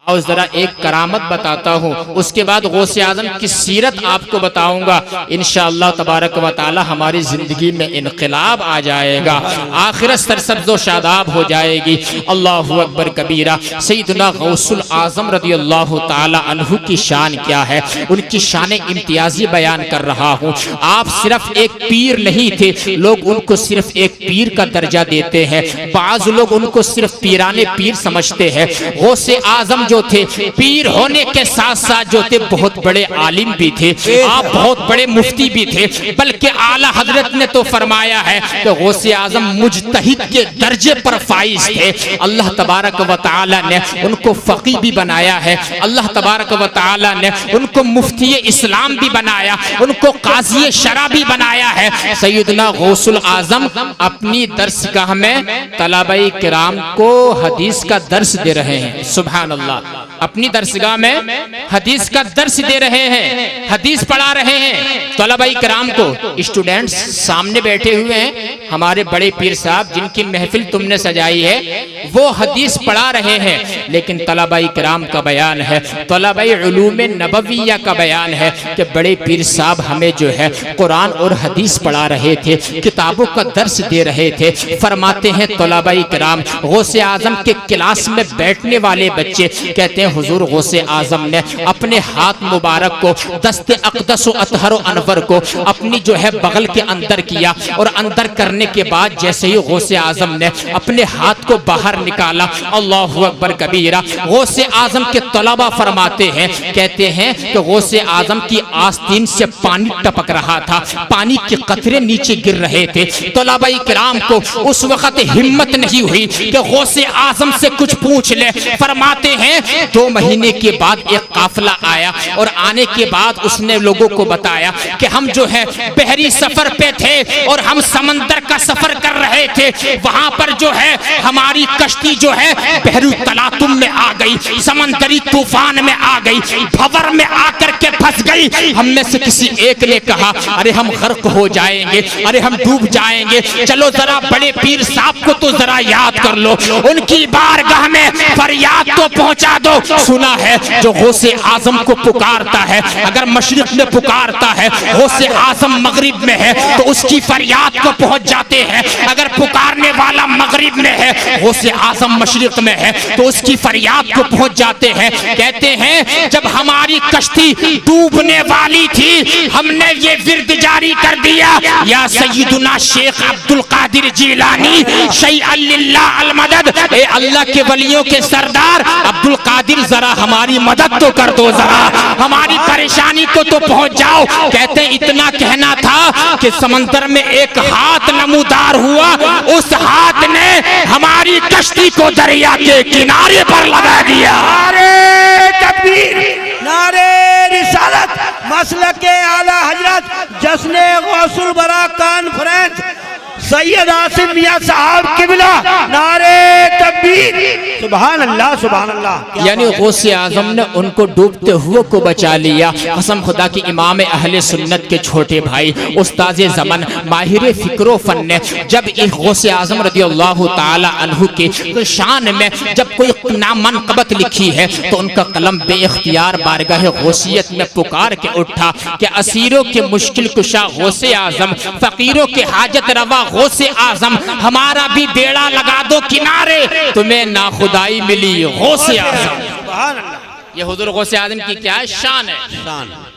और जरा एक करामत बताता हूँ, उसके बाद गौसे आजम की सीरत आपको बताऊंगा। इंशाअल्लाह तबारक व तआला हमारी जिंदगी में इनकलाब आ जाएगा, आखिरत सरसब्ज़ो शादाब हो जाएगी। अल्लाहु अकबर कबीरा। सैयदना गौसुल आजम रदियल्लाहु ताला अन्हु की शान क्या है, उनकी शान इम्तियाजी बयान कर रहा हूँ। आप सिर्फ एक पीर नहीं थे, लोग उनको सिर्फ एक पीर का दर्जा देते हैं, बाज़ लोग उनको सिर्फ पीराने पीर समझते हैं। गौसे आजम जो थे पीर होने के साथ साथ जो थे बहुत बड़े आलिम भी थे, आप बहुत बड़े मुफ्ती भी थे, बल्कि आला हजरत ने तो फरमाया है कि गौसे आजम मुजतहिद के दर्जे पर फाइज थे। अल्लाह तबारक व तआला ने उनको फकीह भी बनाया है, अल्लाह तबारक व तआला ने उनको मुफ्ती इस्लाम भी बनाया, उनको काजी शरा भी बनाया है। सैयदना गौसुल आजम अपनी दर्सगाह में तलबाए किराम को हदीस का दर्स दे रहे हैं। सुभान अल्लाह, अपनी दर्सगाह में हदीस का दर्स दे रहे हैं, हदीस पढ़ा रहे हैं तलबाए किराम को। स्टूडेंट्स सामने बैठे हुए हैं, हमारे बड़े पीर साहब जिनकी महफिल तुमने सजाई है, वो हदीस पढ़ा रहे हैं, लेकिन तलबाए किराम का बयान है, तलबाए उलूम नबविया का बयान है कि बड़े पीर साहब हमें जो है कुरान और हदीस पढ़ा रहे थे, किताबों का दर्स दे रहे थे। फरमाते हैं तलबाए किराम, गौसे आजम के क्लास में बैठने वाले बच्चे कहते हैं हुजूर गौसे आजम ने अपने हाथ मुबारक को दस्ते अक़दस अतहर अनवर को अपनी जो है बगल के अंदर किया, और अंदर करने के बाद जैसे ही गौसे आजम ने अपने हाथ को बाहर निकाला, अल्लाहु अकबर कबीरा, गौसे आजम के तलबा फरमाते हैं, कहते हैं कि गौसे आजम की आस्तीन से पानी टपक रहा था, पानी के कतरे नीचे गिर रहे थे। तलबाए किराम को उस वक्त हिम्मत नहीं हुई कि गौसे आजम से कुछ पूछ ले। फरमाते हैं 2 महीने के बाद एक काफिला आया, और आने के बाद उसने लोगों को बताया कि हम जो है बहरी सफर पे थे और हम समंदर का सफर कर रहे थे, वहां पर जो है हमारी कश्ती जो है बहरू तलातुम में आ गई, समंदरी तूफान में आ गई, भंवर में आकर के फंस गई। हम में से किसी एक ने कहा अरे हम गर्क हो जाएंगे, अरे हम डूब जाएंगे, चलो जरा बड़े पीर साहब को तो जरा याद कर लो, उनकी बारगाह में फरियाद तो पहुंचा दो। सुना है जो गौसे आजम को पुकारता है, अगर मशरिक में पुकारता है, गौसे आजम मगरिब में है तो उसकी फरियाद को पहुंच जाते हैं। अगर पुकारने वाला मगरिब में है, गौसे आजम मशरिक में है तो उसकी फरियाद को पहुंच जाते हैं। कहते हैं जब हमारी कश्ती डूबने वाली थी, हमने ये विर्द जारी कर दिया, या सय्यदुना शेख अब्दुल कादिर जिलानी शैअन लिल्लाह अल मदद, ए अल्लाह के वलियों के सरदार अब्दुल कादिर जरा हमारी मदद तो कर दो, जरा हमारी परेशानी को तो पहुंच जाओ। कहते हैं इतना कहना था कि समंदर में एक हाथ नमूदार हुआ, उस हाथ ने हमारी कश्ती को दरिया के किनारे पर लगा दिया। नारे तकबीर, नारे रिसालत, मसलके आला हजरत जश्न गौसुल बरा कॉन्फ्रेंस सैयद आसिम मियां साहब किबला, नारे तकबीर, सुभान अल्लाह सुभान अल्लाह। यानी गौसे आजम ने उनको डूबते हुए को बचा लिया। कसम खुदा की इमाम अहले सुन्नत के छोटे भाई उस्ताज़े ज़मन माहिर फ़िक्र फ़न ने जब इस गौसे आजम रदियल्लाहु ताला अन्हु के शान में जब कोई नामनक़बत लिखी है तो उनका कलम बेइख्तियार बारगाह गौसियत में पुकार के उठा कि असीरों के मुश्किल कुशा गौसे आजम, फ़कीरों के हाजत रवा गौसे आजम, हमारा भी बेड़ा लगा दो किनारे, तुम्हें नाखुदाई मिली गौसे आजम। ये हुजूर गौसे आजम की क्या है शान है,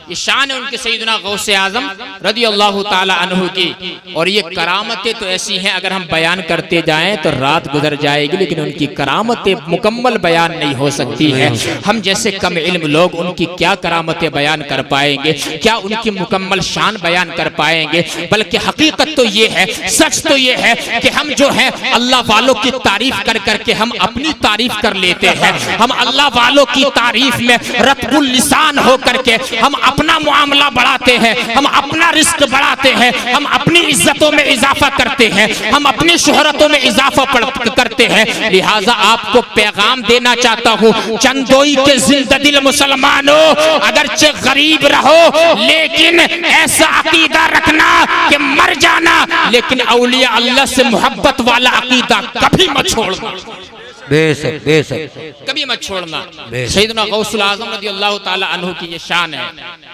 ये शान है उनके सैयदना गौसे आजम रदियल्लाहु ताला अन्हु की। और ये करामतें तो ऐसी हैं अगर हम बयान करते जाएं तो रात गुजर जाएगी, लेकिन उनकी करामतें मुकम्मल बयान नहीं हो सकती हैं। हम जैसे कम इल्म लोग उनकी क्या करामतें बयान कर पाएंगे, क्या उनकी मुकम्मल शान बयान कर पाएंगे। बल्कि हकीकत तो ये है, सच तो ये है कि हम जो है अल्लाह वालों की तारीफ कर करके हम अपनी तारीफ कर लेते हैं। हम अल्लाह वालों की तारीफ में रत्बुल लिसान हो करके हम अपना मामला बढ़ाते हैं, हम अपना रिस्क बढ़ाते हैं, हम अपनी इज्जतों में इजाफा करते हैं, हम अपनी शोहरतों में इजाफा करते हैं। लिहाजा आपको पैगाम देना चाहता हूँ, चंदोई के जिंददिल मुसलमानों, अगरचे गरीब रहो लेकिन ऐसा अकीदा रखना कि मर जाना, लेकिन औलिया अल्लाह से मोहब्बत वाला अकीदा कभी मत छोड़ना। बेशक बेशक कभी मत छोड़ना। सैयदना गौसुल आज़म रज़ियल्लाहु ताला अन्हु की ये शान है,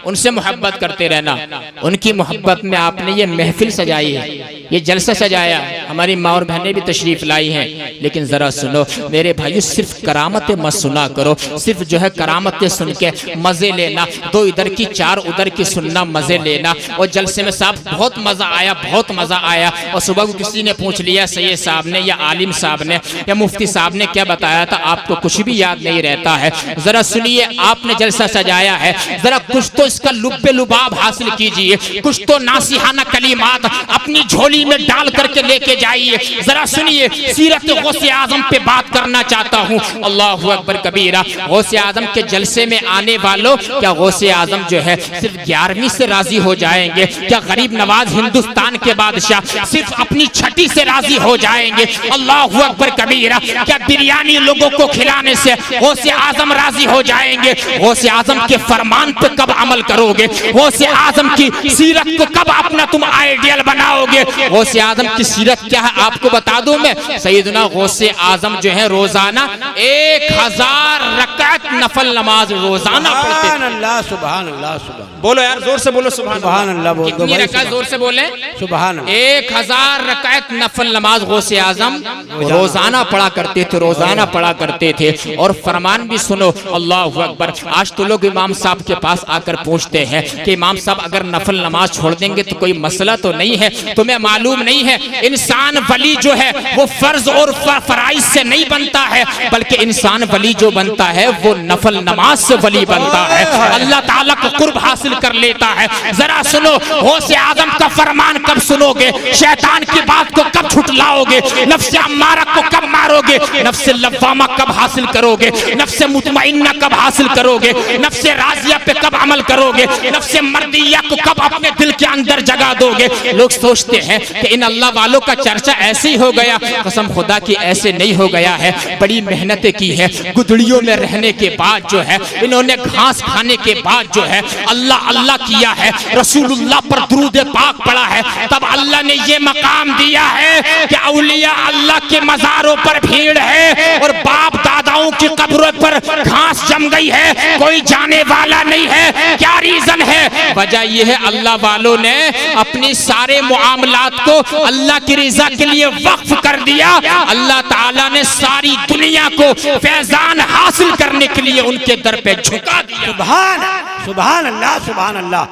उनसे मोहब्बत करते रहना। उनकी मोहब्बत में आपने ये महफिल सजाई है, ये जलसा सजाया, हमारी माँ और बहनें भी तशरीफ लाई हैं। लेकिन जरा सुनो मेरे भाइयों, सिर्फ करामतें मत सुना करो, सिर्फ जो है करामतें सुन के मजे लेना, दो इधर की चार उधर की सुनना, मजे लेना। और जलसे में साहब बहुत मजा आया, बहुत मजा आया। और सुबह को किसी ने पूछ लिया सैयद साहब ने या आलिम साहब ने या मुफ्ती साहब ने क्या बताया था, आपको कुछ भी याद नहीं रहता है। जरा सुनिए, आपने जलसा सजाया है, जरा कुछ तो इसका लुब्बे लुबाब हासिल कीजिए, कुछ तो नासिहाना कलीमात अपनी झोली में डाल करके लेके जाइए। जरा सुनिए, सीरत गौसे आजम पे बात करना चाहता हूँ। अल्लाहु अकबर कबीरा। गौसे आजम के जलसे में आने वालों, क्या गौसे आजम जो है सिर्फ 11वीं से राजी हो जाएंगे? क्या गरीब नवाज हिंदुस्तान के बादशाह सिर्फ अपनी छठी से राजी हो जाएंगे? अल्लाहु अकबर कबीरा। क्या बिरयानी लोगों को खिलाने से गौसे आजम राजी हो जाएंगे? गौसे आजम के फरमान पे कब अमल करोगे? गौसे आजम की सीरत को कब अपना तुम आइडियल बनाओगे? गौसे आजम की सीरत क्या है आपको बता दूं मैं। सैयदना गौसे आजम जो है रोजाना 1000 रकात नफल नमाज रोजाना पढ़ते। अल्लाह सुभान अल्लाह सुभान। बोलो यार, जोर से बोलो सुभान अल्लाह। बोल दो कितनी भाई, रकात जोर से बोले? सुभान। 1000 रकात नफल नमाज गौसे आजम रोजाना पढ़ा करते थे, रोजाना पढ़ा करते थे। और फरमान भी सुनो, अल्लाहु अकबर। आज तो लोग इमाम साहब के पास आकर पूछते हैं कि इमाम साहब अगर नफल नमाज छोड़ देंगे तो कोई मसला तो नहीं है? तुम्हें मालूम नहीं है, इंसान वली जो है वो फर्ज और फराइज से नहीं बनता है, बल्कि इंसान वली जो बनता है वो नफल नमाज से वली बनता है, अल्लाह ताला को कुर्ब हासिल कर लेता है। जरा सुनो, गौसे आजम का फरमान कब सुनोगे? शैतान की बात को कब छुटलाओगे? नफ्से अम्मारा को कब मारोगे? नफ्से लव्वामा कब हासिल करोगे? नफ्से मुतमइन्ना कब हासिल करोगे? नफ्से राजिया पे कब अमल करोगे? नफ्से मर्दिया को कब अपने दिल के अंदर जगा दोगे? लोग सोचते हैं कि इन अल्लाह वालों का चर्चा ऐसे ही हो गया। कसम खुदा की ऐसे नहीं हो गया है, बड़ी मेहनतें की है। गुदड़ियों में रहने के बाद जो है, इन्होंने घास खाने के बाद जो है अल्लाह अल्लाह किया है, रसूलुल्लाह पर दुरूद पाक पढ़ा है, तब अल्लाह ने ये मकाम दिया है कि औलिया अल्लाह के मज़ारों पर भीड़ है और बाप दादाओं की कब्रों पर घास जम गई है, कोई जाने वाला नहीं है। क्या रीजन है? वजह यह है अल्लाह वालों ने अपनी सारे मुआमलात को अल्लाह की रिजा के लिए वक्फ कर दिया। अल्लाह ताला ने सारी दुनिया को फैजान हासिल करने के लिए उनके दर पे झुका दिया। सुभान सुभान अल्लाह सुभान अल्लाह,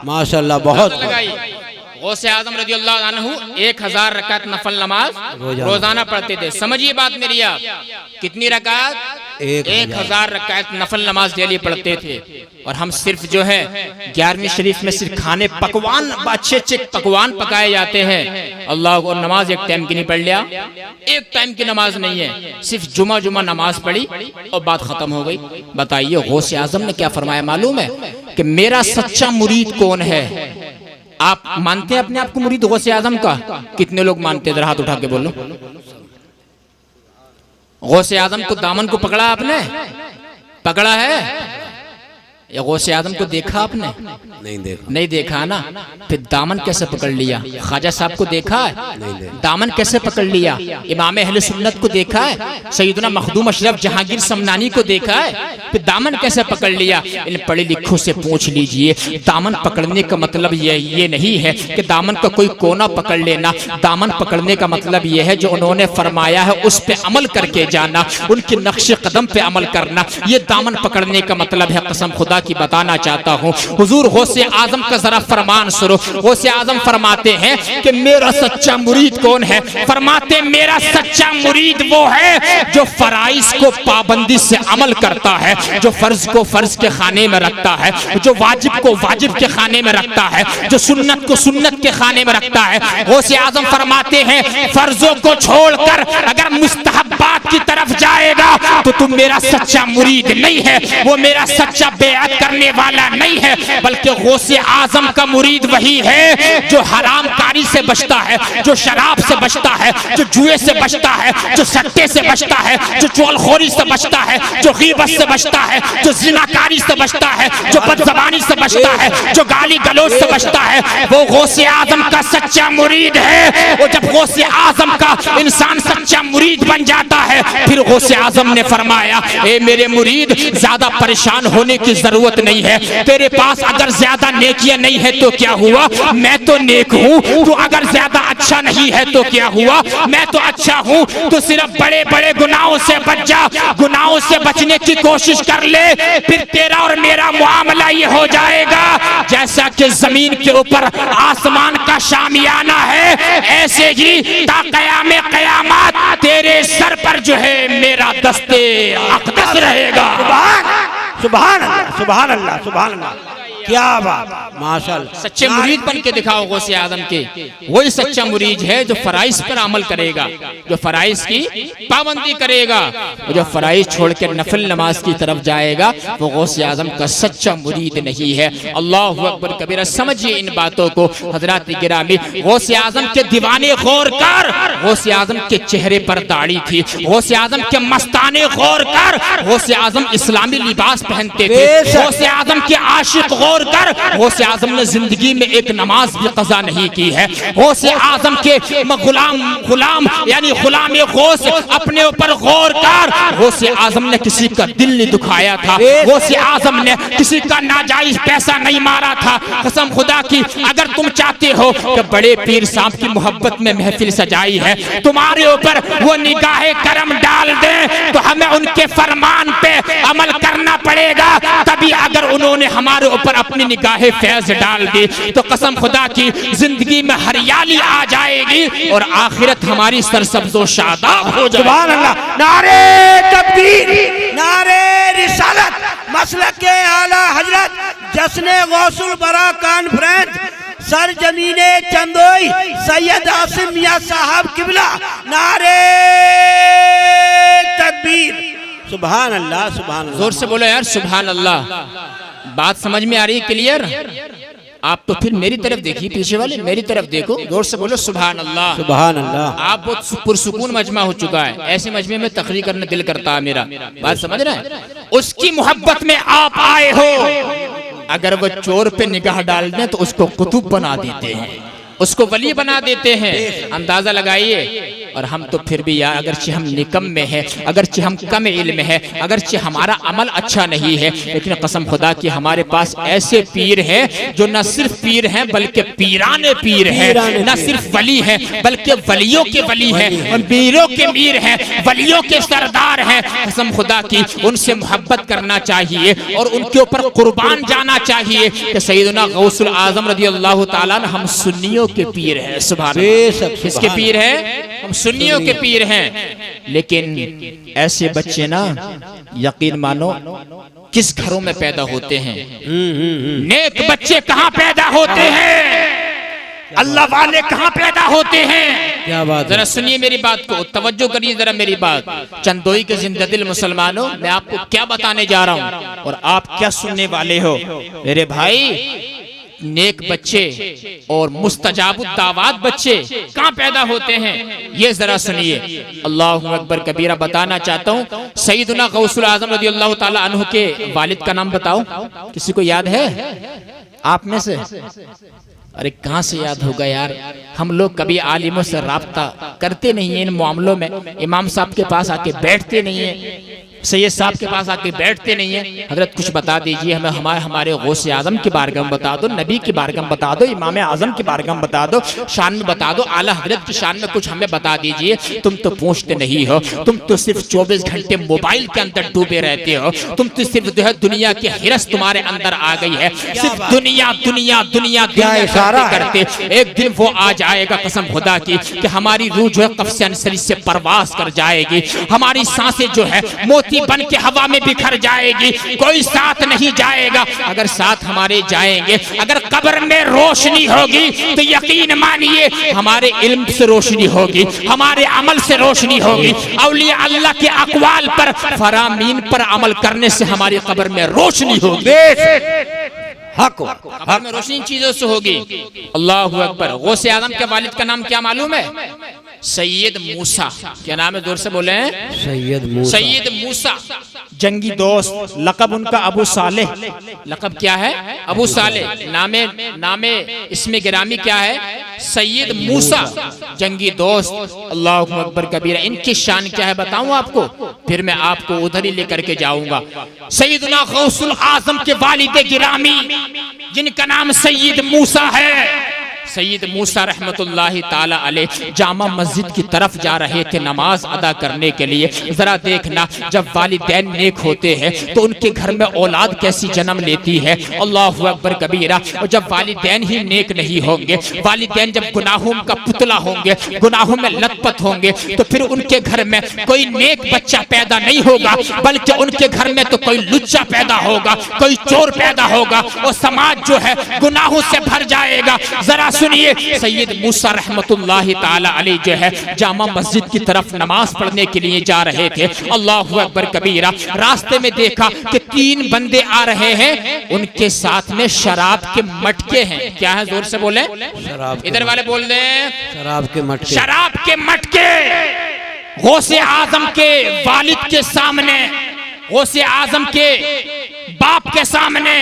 माशाअल्लाह। बहुत गौसे आजम रज़ियल्लाहु अन्हु 1000 रकात नफल नमाज रोजाना पढ़ते थे। समझिए बात मेरी आप, कितनी रकात? 1000 रकात नफल नमाज डेली पढ़ते थे। और हम सिर्फ जो है 11वीं शरीफ में सिर्फ खाने पकवान, अच्छे अच्छे पकवान पकाए जाते हैं। अल्लाह को नमाज एक टाइम की नहीं पढ़ लिया, एक टाइम की नमाज नहीं है, सिर्फ जुमा जुमा नमाज पढ़ी और बात खत्म हो गई। बताइए गौसे आजम ने क्या फरमाया मालूम है? कि मेरा सच्चा मुरीद कौन है? आप मानते हैं अपने आप को मुरीद गौसे आजम का? कितने लोग मानते हैं? जरा हाथ उठा के बोलो। गौसे आजम को दामन को पकड़ा आपने? पकड़ा है? या गौसे आजम को देखा आपने? नहीं देखा ना, फिर दामन कैसे पकड़ लिया? ख्वाजा साहब को देखा है? दामन कैसे पकड़ लिया? इमाम अहले सुन्नत को देखा है? सैयदना मखदूम अशरफ जहांगीर समनानी को देखा है? फिर दामन कैसे पकड़ लिया? इन पढ़े लिखों से पूछ लीजिए। दामन पकड़ने का मतलब ये नहीं है कि दामन का कोई कोना पकड़ लेना। दामन पकड़ने का मतलब ये है जो उन्होंने फरमाया है उस पे अमल करके जाना, उनके नक्शे कदम पे अमल करना, ये दामन पकड़ने का मतलब है। कसम खुदा की बताना चाहता हूँ, हुजूर गौसे आजम का जरा फरमान सुनो। गौसे आजम फरमाते हैं कि मेरा सच्चा मुरीद कौन है? फरमाते मेरा सच्चा मुरीद वो है जो फराइज को पाबंदी से अमल करता है, जो फर्ज को फर्ज के खाने में रखता है, जो वाजिब को वाजिब के खाने में रखता है, जो सुन्नत को सुन्नत के खाने में रखता है। गौसे आजम फरमाते हैं फर्जों को छोड़कर अगर मुस्तहब्बात की तरफ जाएगा तो तुम मेरा सच्चा मुरीद नहीं है, वो मेरा सच्चा बेअ बैअत करने वाला नहीं है, बल्कि गौसे आजम का मुरीद वही है जो हरामकारी से बचता है, जो शराब से बचता है, जो जुए से बचता है, जो सट्टे से बचता है, जो चुगलखोरी से बचता है, जो गीबत से बचता है, जो जिनाकारी से बचता है, जो बदज़बानी से बचता है, जो गाली गलौज से बचता है, वो गौसे आजम का सच्चा मुरीद है। और जब गौसे आजम का इंसान सच्चा मुरीद बन जाता है, फिर गौसे आजम ने फरमाया, ए मेरे मुरीद, ज्यादा परेशान होने की जरूरत नहीं है। तेरे पास अगर ज्यादा नेकियां नहीं है तो क्या हुआ, मैं तो नेक हूँ। तू अगर ज्यादा अच्छा नहीं है तो क्या हुआ, मैं तो अच्छा हूँ। तो सिर्फ बड़े बड़े गुनाहों से बच जा, गुनाहों से बचने की कोशिश कर ले, फिर तेरा और मेरा मामला ये हो जाएगा जैसा कि जमीन के ऊपर आसमान का शामियाना है, ऐसे ही ता क़यामे क़यामत तेरे सर पर जो है मेरा दस्ते अक़दस रहेगा। सुभान अल्लाह, सुभान अल्लाह, सुभान अल्लाह। क्या बात, माशाअल्लाह। सच्चे मुरीद बन के दिखाओ गौसे आदम के। वही सच्चा मुरीद है जो फराइज पर अमल करेगा, जो फराइज की पाबंदी करेगा, जो फराइज छोड़ के नफल नमाज की तरफ जाएगा, वो गौसे आदम का सच्चा मुरीद नहीं है। अल्लाहु अकबर कबीरा। समझिए इन बातों को हजरात गिरामी। गौसे आदम के दीवाने गौर कर, गौसे आदम के चेहरे पर दाढ़ी थी। गौसे आदम के मस्ताने गौर कर, गौसे आदम इस्लामी लिबास पहनते थे। गौसे आदम के आशिक गौर कर, गौसे आजम ने जिंदगी में एक नमाज भी कज़ा नहीं की है। गौसे आजम के गुलाम यानी गुलाम गौस अपने ऊपर गौर कर, गौसे आजम ने किसी का दिल नहीं दुखाया था। गौसे आजम ने किसी का नाजायज पैसा नहीं मारा था। कसम खुदा की, अगर तुम चाहते हो कि बड़े पीर साहब की मोहब्बत में महफिल सजाई है, तुम्हारे ऊपर वो निगाहे करम डाल दे, तो हमें उनके फरमान पे अमल करना पड़ेगा। तभी अगर उन्होंने हमारे ऊपर अपनी निगाहे फैज डाल दी तो कसम खुदा की जिंदगी में हरियाली आ जाएगी और आखिरत हमारी सरसब्ज़ो शादाब हो जाएगी। सुभान अल्लाह। नारे तकबीर, नारे रिसालत, मसलक के आला हजरत, जश्न गौसुल बरा कॉन्फ्रेंस, सर जमीने चंदोई, सैयद आसिम मियां साहब किबला। नारे तकबीर। सुभान अल्लाह, सुभान अल्लाह। जोर से बोलो यार, सुभान अल्लाह। बात समझ में आ रही है क्लियर? आप तो फिर मेरी तरफ देखिए, पीछे वाले मेरी तरफ देखो, जोर से बोलो सुभान अल्लाह, सुभान अल्लाह। आप बहुत पुरसुकून मजमा हो चुका है। ऐसे मजमे में तकरीर करने दिल करता है मेरा। बात समझ रहे हैं? उसकी मोहब्बत में आप आए हो, अगर वो चोर पे निगाह डाल दें तो उसको कुतुब बना देते हैं, उसको वली बना देते हैं। अंदाजा लगाइए। और हम तो फिर भी यार, अगरचे हम निकम में है, अगरचे हम कम इल्म है, अगरचे हमारा अमल अच्छा नहीं है, लेकिन कसम खुदा की हमारे पास ऐसे पीर हैं जो न सिर्फ पीर हैं बल्कि पीराने पीर हैं, न सिर्फ वली हैं बल्कि वलियों के वली हैं, मीरों के मीर हैं, वलियों के सरदार हैं। कसम खुदा की उनसे मोहब्बत करना चाहिए और उनके ऊपर कुर्बान जाना चाहिए कि सैयदना गौसुल आजम रज़ी अल्लाह ताला अन्हु हम सुन्नियों के पीर हैं। सुभान अल्लाह। किसके पीर हैं? हम सुन्नियों के पीर हैं। लेकिन ऐसे बच्चे ना, यकीन मानो, किस घरों में पैदा होते हैं? नेक बच्चे कहाँ पैदा होते हैं? अल्लाह वाले कहाँ पैदा होते हैं? क्या बात। जरा सुनिए मेरी बात को, तवज्जो करिए जरा मेरी बात। चंदोई के जिंददिल मुसलमानों, मैं आपको क्या बताने जा रहा हूँ और आप क्या सुनने वाले हो मेरे भाई। नेक बच्चे और मुस्तजाबुद दावात बच्चे कहाँ पैदा होते हैं, ये जरा सुनिए। अल्लाहु अकबर कबीरा। बताना चाहता हूँ, सैयदना गौसुल आजम रज़ी अल्लाह ताला अन्हु के वालिद का नाम बताओ, किसी को याद है आप में से? अरे कहाँ से याद होगा यार, हम लोग कभी आलिमों से राब्ता करते नहीं है इन मामलों में। इमाम साहब के पास आके बैठते नहीं है, सैयद साहब के पास आके बैठते नहीं है। हजरत कुछ बता दीजिए हमें, हमारे गौसे आजम के बारगाह में बता दो, नबी के बारगाह में बता दो, इमाम आजम के बारगाह में बता दो, शान में बता दो, आला हजरत की शान में कुछ हमें बता दीजिए। तुम तो पूछते नहीं हो, तुम तो सिर्फ 24 घंटे मोबाइल के अंदर डूबे रहते हो। तुम तो सिर्फ जो है दुनिया की हिरस तुम्हारे अंदर आ गई है, सिर्फ दुनिया दुनिया दुनिया दुनिया करते। एक दिन वो आ जाएगा कसम खुदा की कि हमारी रूह जो है कफ़्स अंसरी से परवास कर जाएगी, हमारी सांसें जो है मोती मोती बन के हवा में बिखर जाएगी, कोई साथ नहीं जाएगा। अगर साथ हमारे जाएंगे, अगर कब्र में रोशनी होगी तो यकीन मानिए हमारे इल्म से रोशनी होगी, हमारे अमल से रोशनी होगी। औलिया अल्लाह के अक़वाल पर, फरामीन पर अमल करने से हमारी कब्र में रोशनी होगी। कब्र में रोशनी चीजों से होगी। अल्लाहु अकबर। गौसे आज़म के वालिद का नाम क्या मालूम है? सैयद मूसा। क्या नाम है? जोर से बोले। सैयद मूसा, जंगी दोस्त। लकब उनका अबू सालेह। लकब क्या है? अबू सालेह। नामे इसमें गिरामी क्या है? सैयद मूसा, जंगी दोस्त। अल्लाहु अकबर कबीरा। इनकी शान क्या है बताऊं आपको, फिर मैं आपको उधर ही लेकर के जाऊंगा। सैयदना गौसुल आजम के वालिद गिरामी जिनका नाम सैयद मूसा है, सैयद मूसा रहमतुल्लाहि ताला अलैह जामा मस्जिद की तरफ जा रहे थे नमाज अदा करने के लिए। जरा देखना, जब वालिदैन नेक होते हैं तो उनके घर में औलाद कैसी जन्म लेती है। अल्लाहु अकबर कबीरा। और जब वालिदैन ही नेक नहीं होंगे, वालिदैन जब गुनाहों का पुतला होंगे, गुनाहों में लथपथ होंगे, तो फिर उनके घर में कोई नेक बच्चा पैदा नहीं होगा, बल्कि उनके घर में तो कोई लुच्चा पैदा होगा, कोई चोर पैदा होगा, और समाज जो है गुनाहों से भर जाएगा। जरा सुनिए, सैयद मूसा रहमतुल्लाहि ताला अलैह जो है जामा मस्जिद की तरफ नमाज पढ़ने के लिए जा रहे थे। अल्लाहु अकबर कबीरा। रास्ते में देखा कि 3 बंदे आ रहे हैं, उनके साथ में शराब के मटके हैं। क्या है? जोर से बोले। इधर वाले बोल दे। शराब के मटके। शराब के मटके गौसे आजम के वालिद के सामने, गौसे आजम के बाप के सामने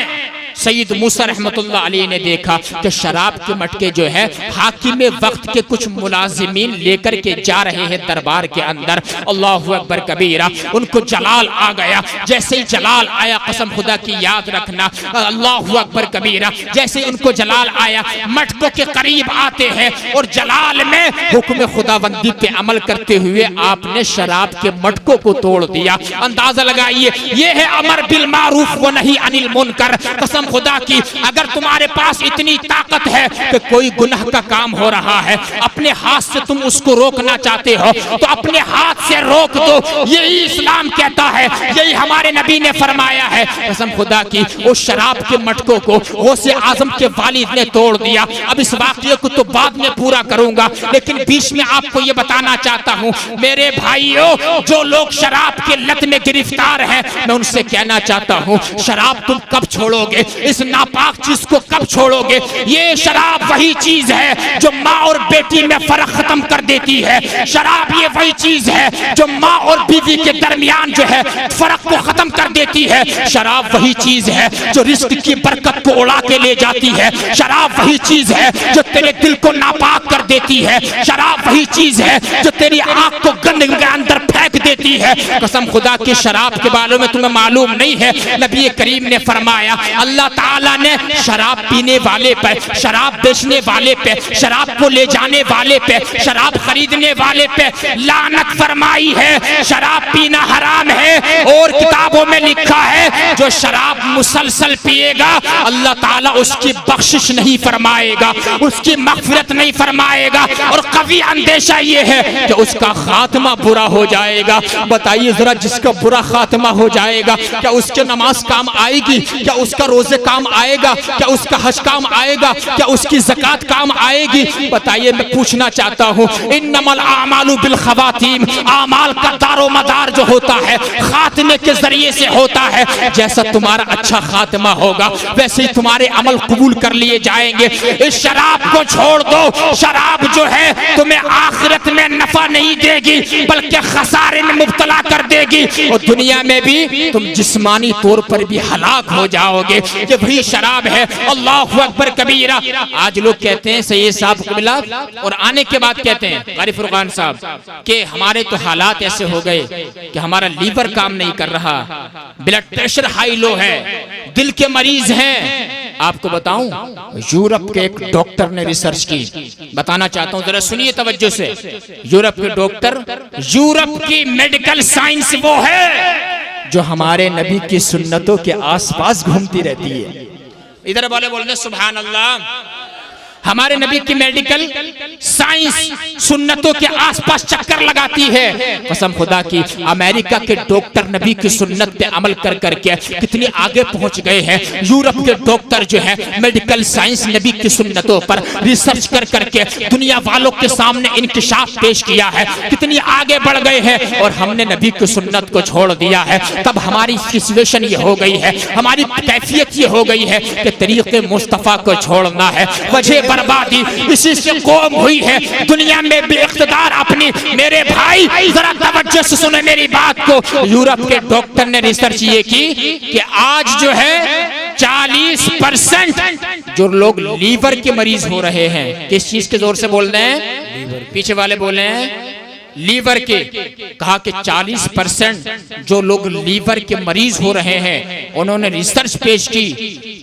सैयद मूसा रहमतुल्लाह अलैह ने देखा कि शराब के मटके जो है हाकिम वक्त के कुछ मुलाजिमीन लेकर के जा रहे हैं दरबार के अंदर। अल्लाहु अकबर कबीरा। उनको जलाल आ गया। जैसे ही जलाल आया, कसम खुदा की याद रखना, अल्लाहु अकबर कबीरा, जैसे ही उनको जलाल आया, मटकों के करीब आते हैं और जलाल में हुक्म खुदाबंदी पे अमल करते हुए आपने शराब के मटकों को तोड़ दिया। अंदाजा लगाइए, ये है अमर बिल मारूफ व नही अनिल मुनकर। कसम खुदा की, अगर तुम्हारे पास इतनी ताकत है कि कोई गुनाह का काम हो रहा है, अपने हाथ से तुम उसको रोकना चाहते हो तो अपने हाथ से रोक दो। यही इस्लाम कहता है, यही हमारे नबी ने फरमाया है। कसम खुदा की, उस शराब के मटकों को गौसे आजम के वालिद ने तोड़ दिया। अब इस वाक़ये को तो बाद में पूरा करूंगा, लेकिन बीच में आपको ये बताना चाहता हूँ, मेरे भाइयों, जो लोग शराब के लत में गिरफ्तार हैं, मैं उनसे कहना चाहता हूँ, शराब तुम कब छोड़ोगे? इस नापाक चीज को कब छोड़ोगे? ये शराब वही चीज है जो माँ और बेटी में फर्क खत्म कर देती है। शराब ये वही चीज है जो माँ और बीवी के दरमियान जो है फर्क को खत्म कर देती है। शराब वही चीज है जो रिस्क की बरकत को उड़ा के ले जाती है। शराब वही चीज है जो तेरे दिल को नापाक कर देती है। शराब वही चीज है जो तेरी आंख को गंदगी के अंदर फेंक देती है। कसम खुदा की, शराब के बारे में तुम्हें मालूम नहीं है, नबी करीम ने फरमाया, अल्लाह ताला ने शराब पीने वाले पे, शराब बेचने वाले पे, शराब को ले जाने वाले पे, शराब खरीदने वाले पे लानत फरमाई है। शराब पीना हराम है और किताबों में लिखा है, जो शराब मुसलसल पिएगा अल्लाह ताला उसकी बख्शिश नहीं फरमाएगा, उसकी मगफिरत नहीं फरमाएगा, और कभी अंदेशा ये है कि उसका खात्मा बुरा हो जाएगा। बताइए जरा, जिसका बुरा खात्मा हो जाएगा, क्या उसके नमाज काम आएगी? क्या उसका रोजे काम आएगा? क्या उसका हज काम आएगा? क्या उसकी ज़कात काम आएगी? बताइए, मैं पूछना चाहता हूँ, इन्नमल आमालु बिल खवातीम, आमाल का दारो मदार जो होता है खात्मे के जरिए से होता है। जैसा तुम्हारा अच्छा खात्मा होगा वैसे ही तुम्हारे अमल कबूल कर लिए जाएंगे। इस शराब को छोड़ दो। शराब जो है तुम्हें आखिरत में नफा नहीं देगी बल्कि खसारे में मुब्तला कर देगी, और दुनिया में भी तुम जिस्मानी तौर पर भी हलाक हो जाओगे। ये वही शराब है। अल्लाहु अकबर कबीरा। आज लोग कहते हैं सैयद साहब को मिला, और आने के बाद कहते हैं कारी फुरकान साहब कि हमारे तो हालात ऐसे हो गए कि हमारा लीवर काम नहीं कर रहा, ब्लड प्रेशर हाई लो है, दिल के मरीज हैं। आपको बताऊं, यूरोप के एक डॉक्टर ने रिसर्च की, बताना चाहता हूं, जरा सुनिए तवज्जो से। यूरोप के डॉक्टर, यूरोप की मेडिकल साइंस वो है जो हमारे नबी की सुन्नतों के आसपास घूमती रहती है। इधर वाले बोल रहे सुभान अल्लाह। हमारे नबी की मेडिकल साइंस सुन्नतों के आसपास चक्कर लगाती है। कसम खुदा की, अमेरिका के डॉक्टर नबी की सुन्नत पे अमल कर करके कितनी आगे पहुंच गए हैं। यूरोप के डॉक्टर जो है मेडिकल साइंस नबी की सुन्नतों पर रिसर्च कर करके दुनिया वालों के सामने इंकिशाफ पेश किया है, कितनी आगे बढ़ गए हैं। और हमने नबी की सुन्नत को छोड़ दिया है। तब हमारी सिचुएशन ये हो गई है, हमारी कैफियत ये हो गई है कि तरीके मुस्तफा को छोड़ना है। वजह बर्बादी इसी से कौम हुई है दुनिया में बेइख्तिदार अपनी। मेरे भाई जरा तवज्जो से सुने मेरी बात को। यूरोप के डॉक्टर ने रिसर्च ये की कि आज जो है 40% जो लोग लीवर के मरीज हो रहे हैं, किस चीज के जोर से बोल रहे हैं? पीछे वाले बोले हैं लीवर के। कहा कि 40% जो लोग लीवर के मरीज हो रहे हैं, उन्होंने रिसर्च पेश की,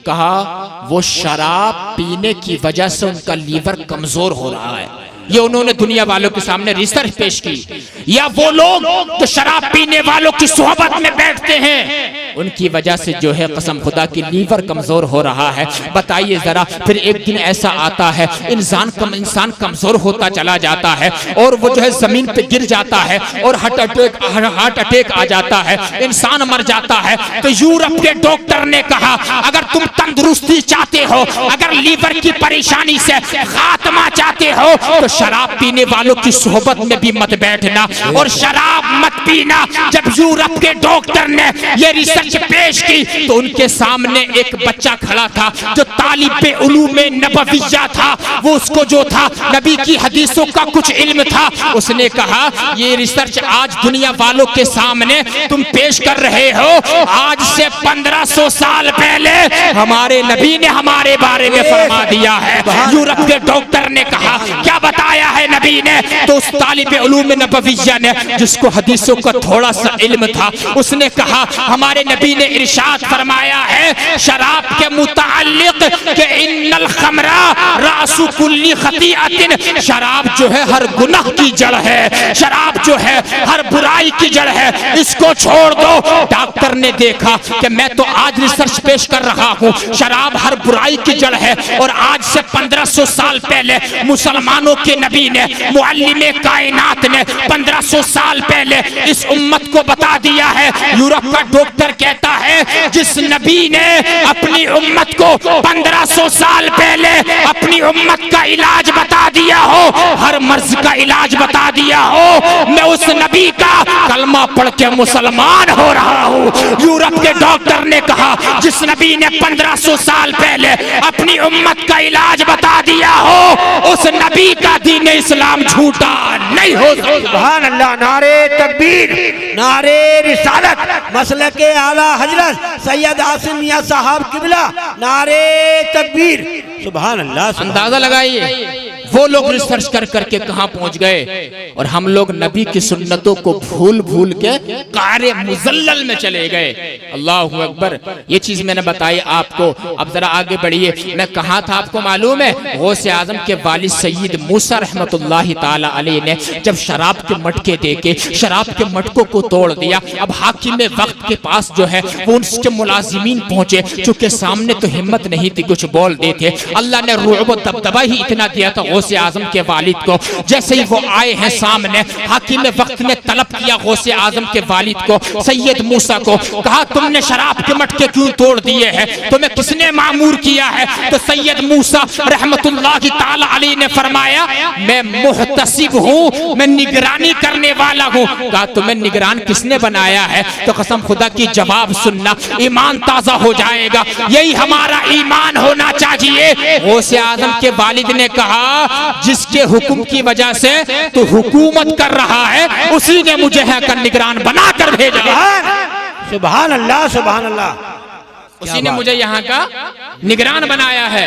कहा वो शराब पीने की वजह से उनका लीवर कमजोर हो रहा है। ये उन्होंने दुनिया वालों के सामने रिसर्च पेश की। या वो लोग जो शराब पीने वालों की सोहबत में बैठते हैं, उनकी वजह से जो है कसम खुदा की लीवर कमजोर हो रहा है। बताइए जरा, फिर एक दिन ऐसा आता है इंसान कमजोर होता चला जाता है और वो जो है जमीन पे गिर जाता है और हार्ट अटैक आ जाता है, इंसान मर जाता है। तो यूरोप के डॉक्टर ने कहा अगर तुम तंदुरुस्ती चाहते हो, अगर लीवर की परेशानी से खात्मा चाहते हो, तो शराब पीने वालों की सोहबत में भी मत बैठना और शराब मत पीना। जब यूरोप के डॉक्टर ने ये रिसर्च पेश की तो उनके सामने एक बच्चा खड़ा था जो तालिबे उलूम नबविया था। वो उसको जो था नबी की हदीसों का कुछ इल्म था। उसने कहा ये रिसर्च आज दुनिया वालों के सामने तुम पेश कर रहे हो, आज से 1500 साल पहले हमारे नबी ने हमारे बारे में फरमा दिया है। यूरोप के डॉक्टर ने कहा क्या बताया है नबी ने? तो उस तालिबे उलूम नबविया ने, जिसको हदीसों का थोड़ा सा इल्म था, उसने कहा हमारे नबी ने इरशाद फरमाया है शराब के मुताल्लिक कि इन्नल खमरा रासु कुल्ली खतीअतिन, शराब जो है हर गुनाह की जड़ है, शराब जो है हर बुराई की जड़ है, इसको छोड़ दो। डॉक्टर ने देखा कि मैं तो आज रिसर्च पेश कर रहा हूँ शराब हर बुराई की जड़ है, और आज से 1500 साल पहले मुसलमानों के नबी ने, मुअल्लिमे कायनात ने 1500 साल पहले इस उम्मत को बता दिया है। यूरोप का डॉक्टर कहता है जिस नबी ने अपनी उम्मत को 1500 साल पहले अपनी उम्मत का इलाज बता दिया हो, हर मर्ज का इलाज बता दिया हो, मैं उस नबी का कलमा पढ़ के मुसलमान हो रहा हूँ। यूरोप के डॉक्टर ने कहा जिस नबी ने 1500 साल पहले अपनी उम्मत का इलाज बता दिया हो, उस नबी का दीन इस्लाम झूठा नहीं हो सकता। सुभान अल्लाह, नारे तकबीर, नारे रिसालत, मसलके आला हजरत सैयद आसिम मियां साहब किबला, नारे तकबीर। सुभान अल्लाह। अंदाजा लगाइए वो लोग रिसर्च कर करके कहां पहुंच गए, और हम लोग नबी की सुन्नतों को भूल भूल के कारे मुजल्लल में चले गए। अल्लाहु अकबर। ये चीज मैंने बताई आपको। अब जरा आगे बढ़िए। मैं कहा था आपको मालूम है? गौसे आजम के वालिद सैयद मूसा रहमतुल्लाहि ताला अलैह ने जब शराब के मटके देके शराब के मटकों को तोड़ दिया, अब हाकिम वक्त के पास जो है वो उसके मुलाजिमीन पहुंचे, चूंकि सामने तो हिम्मत नहीं थी कुछ बोल देते। अल्लाह ने रुअब दबदबा ही इतना दिया था गौसे आजम के वालिद को। जैसे ही वो आए हैं सामने, हाकिम वक्त ने तलब किया गौसे आजम के वालिद को, सैयद मूसा को, कहा तुमने शराब के मटके क्यों तोड़ दिए हैं, तुम्हें किसने मामूर किया है? तो सैयद मूसा रहमतुल्लाहि ताला अलैह ने फरमाया मैं मुहतसिब हूँ, मैं निगरानी करने वाला हूँ। कहा तुम्हें निगरान किसने बनाया है? तो कसम खुदा की जवाब सुनना, ईमान ताजा हो जाएगा। यही हमारा ईमान होना चाहिए। गौसे आजम के वालिद ने कहा जिसके हुक्म की वजह से तो हुकूमत कर रहा है, उसी ने मुझे है कर निगरान बनाकर भेजा। सुभान अल्लाह, सुभान अल्लाह। उसी ने मुझे यहाँ का निगरान बनाया है।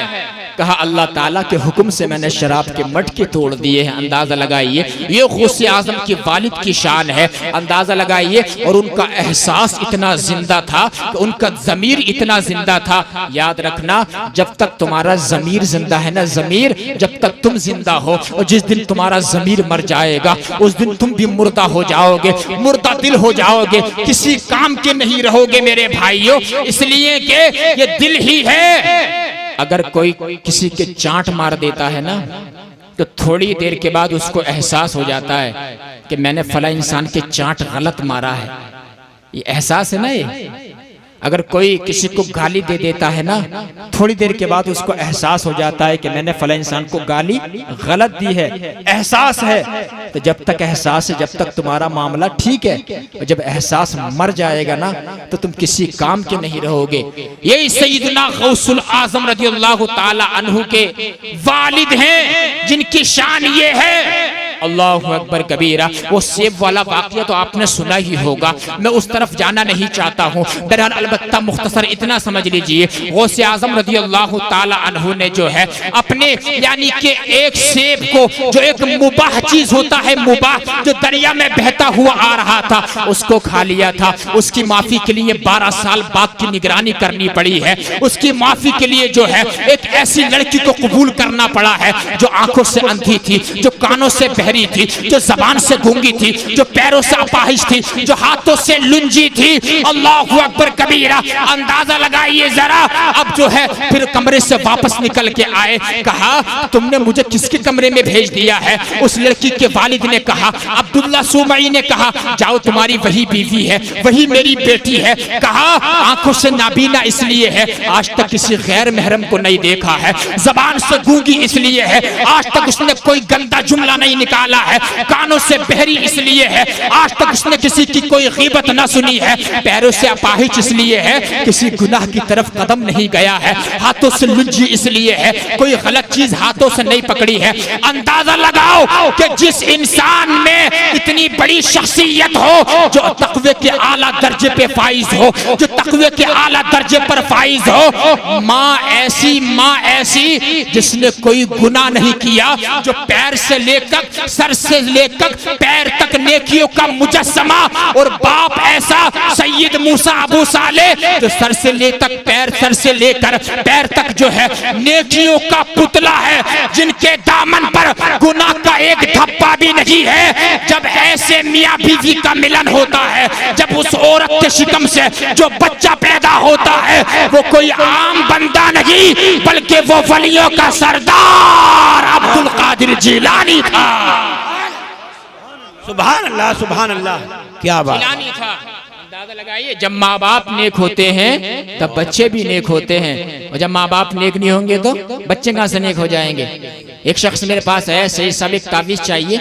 कहा अल्लाह ताला के हुक्म से मैंने शराब के मटके तोड़ दिए हैं। अंदाजा लगाइए, ये गौसे आजम के वालिद की शान है। अंदाजा लगाइए। और उनका एहसास इतना जिंदा था कि उनका जमीर इतना जिंदा था। याद रखना, जब तक तुम्हारा जमीर जिंदा है ना, जमीर जब तक तुम जिंदा हो, और जिस दिन तुम्हारा जमीर मर जाएगा उस दिन तुम भी मुर्दा हो जाओगे, मुर्दा दिल हो जाओगे, किसी काम के नहीं रहोगे मेरे भाइयों। इसलिए कि ये दिल ही है अगर कोई किसी के चांट मार देता है ना, तो थोड़ी देर के बाद उसको एहसास हो जाता है कि मैंने फला इंसान के चांट गलत मारा है। ये एहसास है ना। ये अगर कोई किसी को गाली दे देता है ना, थोड़ी देर के बाद उसको एहसास हो जाता है कि मैंने फला इंसान को गाली गलत दी है, एहसास है। तो जब तक एहसास है, जब तक तुम्हारा मामला ठीक है, और जब एहसास मर जाएगा ना, तो तुम किसी काम के नहीं रहोगे। यही सैयदना गौसुल आजम रज़ियल्लाहु ताला अन्हु के वालिद हैं, जिनकी शान ये है, अल्लाहु अकबर कबीरा। वो सेब वाला वाक़या तो आपने सुना ही होगा, मैं उस तरफ जाना नहीं चाहता हूँ। बहरहाल अलबत्ता मुख्तसर इतना समझ लीजिए, गौसे आज़म रज़ियल्लाहु ताला अन्हु ने जो है अपने यानी कि एक सेब को, जो एक मुबाह चीज होता है, मुबाह जो दरिया में बहता हुआ आ रहा था, उसको खा लिया था। उसकी माफी के लिए 12 साल बाग की निगरानी करनी पड़ी है। उसकी माफी के लिए जो है एक ऐसी लड़की को कबूल करना पड़ा है जो आंखों से अंधी थी, जो कानों से बहरी थी, जो जबान से गूंगी थी, जो पैरों से अपाहिज थी, जो हाथों से लुंजी थी। अल्लाहु अकबर कबीरा। अंदाजा लगाइए जरा। अब जो है फिर कमरे से वापस निकल के आए, कहा तुमने मुझे किसके कमरे में भेज दिया है? उस लड़की के वालिद ने कहा, अब्दुल्ला सुमई ने कहा, जाओ तुम्हारी वही बीवी है, वही मेरी बेटी है। कहा आंखों से नाबीना इसलिए है, आज तक किसी गैर महरम को नहीं देखा है। जबान से गूंगी इसलिए है, आज तक उसने कोई गंदा जुमला नहीं निकाला है। कानों से बहरी इसलिए है, आज तक उसने किसी की कोई गीबत न सुनी है। पैरों से अपाहिज इसलिए है, किसी गुनाह की तरफ कदम नहीं गया है। हाथों से लुंजी इसलिए है, कोई गलत चीज हाथों से नहीं पकड़ी है। अंदाजा लगाओ कि जिस इंसान में इतनी बड़ी शख्सियत हो, जो तकवे के आला दर्जे पे फाइज हो, जो तकवे के आला दर्जे पर फाइज हो, माँ ऐसी जिसने कोई गुनाह नहीं किया, जो पैर से लेकर सर से लेकर पैर तक नेकियों का मुजस्समा, और बाप ऐसा सैयद मूसा अबू साले, जो सर से लेकर पैर तक जो है नेकियों का पुतला है, जिनके दामन पर गुनाह का एक धब्बा भी नहीं है। जब ऐसे मियाँ बीवी का मिलन होता है, जब उस औरत के शिकम से जो बच्चा पैदा होता है, वो कोई आम बंदा नहीं, बल्कि वो वलियों का सरदार अब्दुल कादिर जिलानी था। सुभान अल्लाह, सुभान अल्लाह, क्या बात था। अंदाजा लगाइए, जब माँ बाप नेक होते हैं तब बच्चे भी नेक होते हैं, और जब माँ बाप नेक नहीं होंगे तो बच्चे कहाँ से नेक हो जाएंगे। एक शख्स मेरे पास आया, सही साहब एक तावीज चाहिए।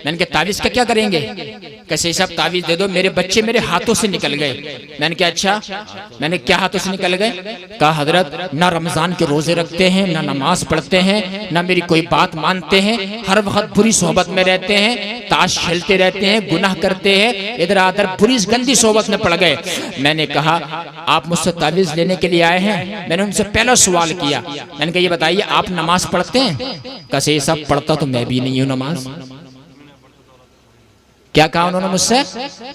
मैंने कहा तावीज का क्या करेंगे? कैसे साहब तावीज दे दो, मेरे बच्चे मेरे हाथों से निकल गए। मैंने कहा अच्छा, मैंने क्या हाथों से निकल गए? कहा हजरत ना रमजान के रोजे रखते हैं, ना नमाज पढ़ते हैं, ना मेरी कोई बात मानते हैं, हर वक्त बुरी सोहबत में रहते हैं, ताश खेलते रहते हैं, गुनाह करते हैं, इधर आधर बुरी गंदी सोहबत में पड़ गए। मैंने कहा आप मुझसे तावीज लेने के लिए आए हैं? मैंने उनसे पहला सवाल किया, मैंने कहा ये बताइए आप नमाज पढ़ते हैं? कैसे सब पढ़ता तो मैं भी नहीं हूं नमाज। क्या कहा उन्होंने मुझसे?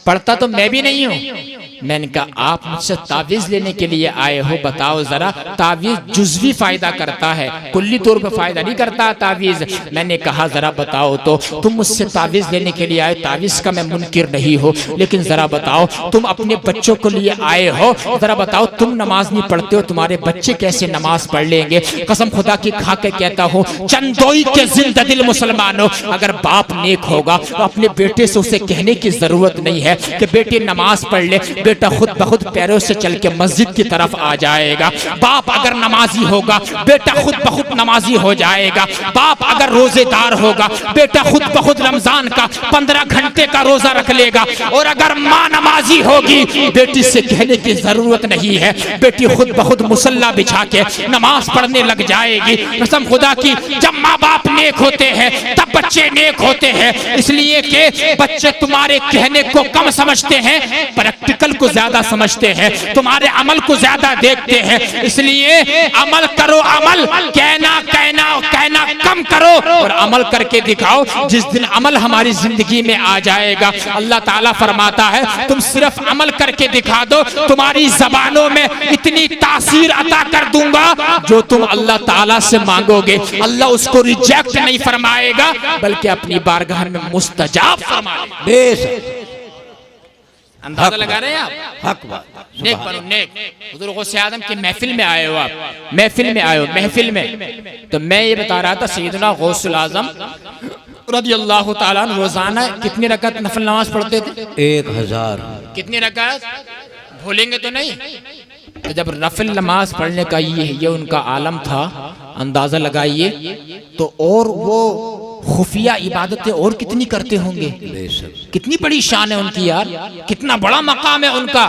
पढ़ता तो मैं भी नहीं हूं। मैंने कहा आप मुझसे तावीज लेने के लिए आए हो, बताओ जरा तावीज जुज़वी फायदा करता है, कुल्ली तौर पे फायदा नहीं करता तावीज। मैंने कहा जरा बताओ तो, तुम मुझसे तावीज लेने के लिए आए, तावीज का मैं मुनकिर नहीं हो, लेकिन जरा बताओ तुम अपने बच्चों को लिए आए हो, जरा बताओ तुम नमाज नहीं पढ़ते हो, तुम्हारे बच्चे कैसे नमाज पढ़ लेंगे? कसम खुदा की खा के कहता हूँ, चंदोई के जिंदा दिल मुसलमानों, अगर बाप नेक होगा तो अपने बेटे से उसे कहने की जरूरत नहीं है कि बेटे नमाज पढ़ ले, बेटा खुद ब खुद पैरों से चल के मस्जिद की तरफ आ जाएगा। बाप अगर नमाजी होगा, बेटा खुद ब खुद नमाजी हो जाएगा। बाप अगर रोजेदार होगा, बेटा खुद ब खुद रमजान का 15 घंटे का रोजा रख लेगा। और अगर माँ नमाजी होगी, बेटी से कहने की जरूरत नहीं है, बेटी खुद ब खुद मुसल्ला बिछा के नमाज पढ़ने लग जाएगी। कसम खुदा की, जब माँ बाप नेक होते हैं तब बच्चे नेक होते हैं, इसलिए कि बच्चे तुम्हारे कहने को कम समझते हैं, प्रैक्टिकल को ज्यादा समझते हैं, तुम्हारे अमल को ज्यादा देखते हैं। इसलिए अमल करो, अमल कहना कम करो और अमल करके दिखाओ। जिस दिन अमल हमारी जिंदगी में आ जाएगा, अल्लाह ताला फरमाता है तुम सिर्फ अमल करके दिखा दो, तुम्हारी जबानों में इतनी तासीर अता कर दूंगा, जो तुम अल्लाह ताला से मांगोगे अल्लाह उसको रिजेक्ट नहीं फरमाएगा, बल्कि अपनी बारगाह में मुस्तजाब फरमाएगा। अंदाजा लगा रहे हैं आप? हक बात। नेक बनो नेक। हुजूर गौसे आजम की महफिल में आए हो आप, महफिल में आए हो, महफिल में। तो मैं ये बता रहा था सैयदना गौसुल आजम रज़ियल्लाहु ताला अन्हु रोजाना कितनी रकात नफल नमाज पढ़ते थे? 1000। कितनी रकात? भूलेंगे तो नहीं? तो जब नफल नमाज पढ़ने का ये उनका आलम था, अंदाजा लगाइए तो और वो खुफिया इबादतें और कितनी करते होंगे। कितनी बड़ी शान है उनकी यार, कितना बड़ा मकाम है उनका।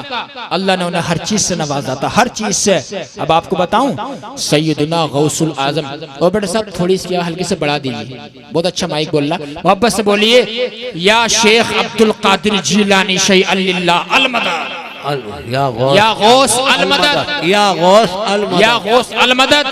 अल्लाह ने उन्हें हर चीज से नवाजा था, हर चीज से। अब आपको बताऊं सैयदना गौसुल आजम। और बेटा साहब थोड़ी इसकी हल्के से बढ़ा दीजिए, बहुत अच्छा माइक बोल रहा, मोहब्बत से बोलिए। या शेख अब्दुल कादिर जिलानी शैअन लिल्लाह अल मदद, या गौस अल मदद, या गौस अल मदद, या गौस अल मदद,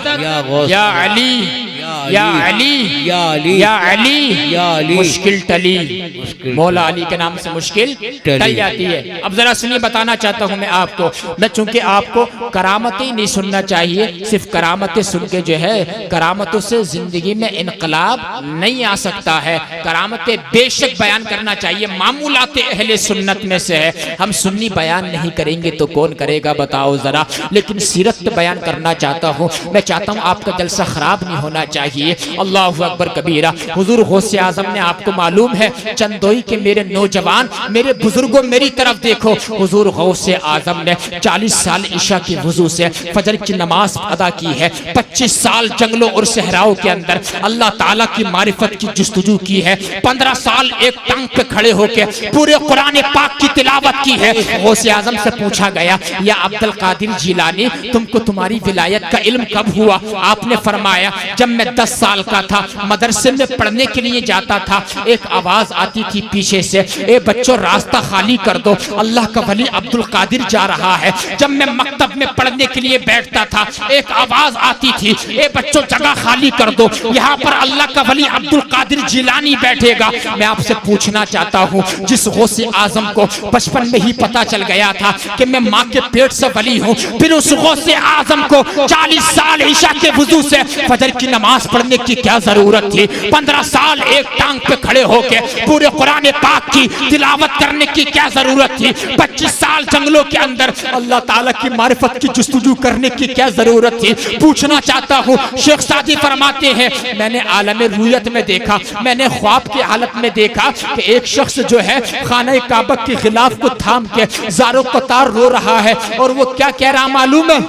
या अली, या अली, या अली, या अली, या अली। मुश्किल टली, मौला अली के नाम से मुश्किल टल जाती है। अब जरा सुनिए, बताना चाहता हूँ मैं आपको। मैं चूंकि आपको करामतें नहीं सुनना चाहिए, सिर्फ करामतें सुन के जो है, करामतों से जिंदगी में इनकलाब नहीं आ सकता है। करामतें बेशक बयान करना चाहिए, मामूलाते अहले सुन्नत में से है। हम सुन्नी बयान नहीं करेंगे तो कौन करेगा बताओ जरा। लेकिन सीरत बयान करना चाहता हूँ। मैं चाहता हूँ आपका जलसा खराब नहीं होना चाहिए। अल्लाहु अकबर कबीरा। हुजूर गौसे आजम ने, आपको मालूम है, चंदोई के मेरे नौजवान, मेरे बुजुर्गों, मेरी तरफ देखो। हुजूर गौसे आजम ने 40 साल ईशा की वजू से फजर की नमाज अदा की है। 25 साल जंगलों और सहराओं के अंदर अल्लाह ताला की मारिफत की जुस्तजू की है। 15 साल एक टांग पे खड़े होकर पूरे कुरान पाक की तिलावत की है। गौसे आजम से पूछा गया, या अब्दुल कादिर जिलानी, तुमको तुम्हारी विलायत का इल्म कब हुआ? आपने फरमाया, जब मैं 10 साल का था, मदरसे में पढ़ने के लिए जाता था, एक आवाज आती थी पीछे से, ए बच्चों रास्ता खाली कर दो, अल्लाह का वली अब्दुल कादिर जा रहा है। जब मैं मकतब में पढ़ने के लिए बैठता था, एक आवाज आती थी, ए बच्चों जगह खाली कर दो, यहाँ पर अल्लाह का वली अब्दुल कादिर जिलानी बैठेगा। मैं आपसे पूछना चाहता हूँ, जिस गौसे आजम को बचपन में ही पता चल गया था कि मैं माँ के पेट से वली हूँ, फिर उस गौसे आजम को 40 साल ईशा के वुजू से फजर की नमाज पढ़ने की क्या जरूरत थी? 15 साल एक टांग पे खड़े होके पूरे कुरान पाक की तिलावत करने की क्या जरूरत थी? 25 साल जंगलों के अंदर अल्लाह ताला की मारिफत की जुस्तजू करने की क्या जरूरत थी? पूछना चाहता हूँ। शेख सादी फरमाते हैं, मैंने आलमे रूयत में देखा, मैंने ख्वाब की हालत में देखा कि एक शख्स जो है खाना काबा के खिलाफ को थाम के ज़ारो कतार रो रहा है। और वो क्या कह रहा मालूम है?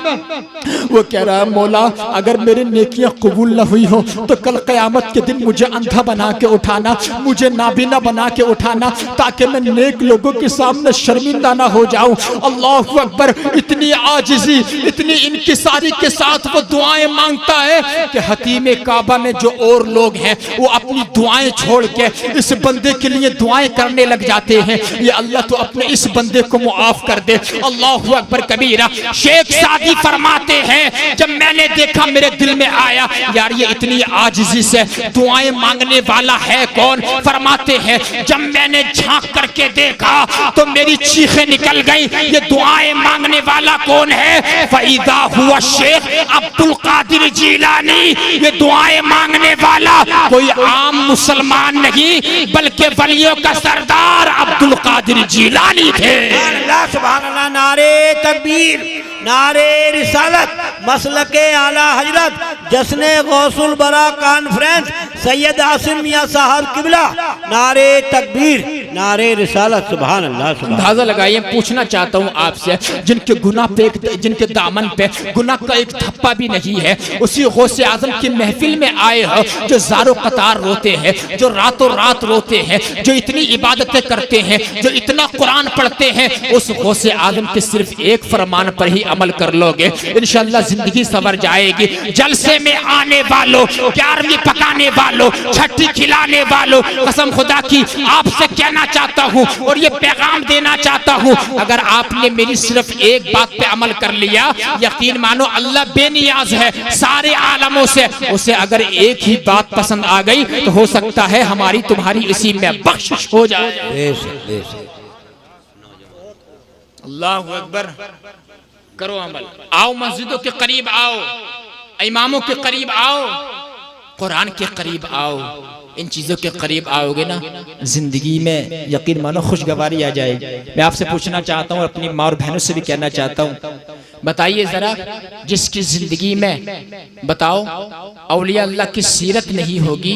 वो कह रहा है, मौला अगर मेरी नेकियां कबूल न हुई हो तो कल क़यामत के दिन मुझे अंधा बना के उठाना, मुझे नाबीना बना के उठाना, ताकि मैं नेक लोगों के सामने शर्मिंदा ना हो जाऊं। अल्लाहु अकबर। इतनी आजिज़ी, इतनी इनकिसारी के साथ वो दुआएं मांगता है कि हतीम काबा में जो और लोग हैं वो अपनी दुआएं छोड़ के इस बंदे के लिए दुआएं करने लग जाते हैं, ये अल्लाह तो अपने इस बंदे को मुआफ कर दे। अल्लाहु अकबर कबीरा। शेख सादी फरमाते हैं, जब मैंने देखा मेरे दिल में आया, यार ये इतनी आजिज़ी से दुआएं मांगने वाला है कौन? फरमाते हैं, जब मैंने झांक करके देखा तो मेरी चीखें निकल गई, ये दुआएं मांगने वाला कौन है? फईदा हुआ शेख अब्दुल कादिर जिलानी। ये दुआएं मांगने वाला कोई आम मुसलमान नहीं, बल्कि वलियों का सरदार अब्दुल कादिर जिलानी थे। सुभान अल्लाह। नारे तकबीर, नारे रिसालत, मसलके आला हजरत, जश्ने गौसुल बरा कॉन्फ्रेंस, सैयद आसिम मियां साहब किबला। नारे तकबीर, नारे रिसालत। सुभान अल्लाह। अंदाजा लगाइए। पूछना चाहता हूँ आपसे, जिनके गुनाह पे, जिनके दामन पे गुनाह का एक थप्पा भी नहीं है, उसी गौसे आजम की महफिल में आए हो, जो ज़ारो कतार रोते हैं, जो रातों रात रोते हैं, जो इतनी इबादतें करते हैं, जो इतना कुरान पढ़ते हैं, उस गौसे आजम के सिर्फ एक फरमान पर ही अमल कर लोगे, इंशाअल्लाह जिंदगी संवर जाएगी। जलसे में आने वालों, 11वीं पकाने वालों, छठी खिलाने वालों, कसम खुदा की आपसे कहना चाहता हूँ और ये पैगाम देना चाहता हूँ, अगर आपने मेरी सिर्फ एक बात पे अमल कर लिया, यकीन मानो अल्लाह बेनियाज है सारे आलमों से। उसे अगर एक ही बात पसंद आ गई तो हो सकता है हमारी तुम्हारी इसी में बख्शिश हो जाए। अल्लाहु अकबर। करो अमल। आओ मस्जिदों के करीब आओ, इमामों के करीब आओ, कुरान के करीब आओ। इन चीज़ों के करीब आओगे ना, जिंदगी में यकीन मानो खुशगवारी आ जाएगी। मैं आपसे पूछना चाहता हूँ, अपनी माँ और बहनों से भी कहना चाहता हूँ, बताइए जरा, जिसकी जिंदगी में बताओ औलिया अल्लाह की सीरत नहीं होगी,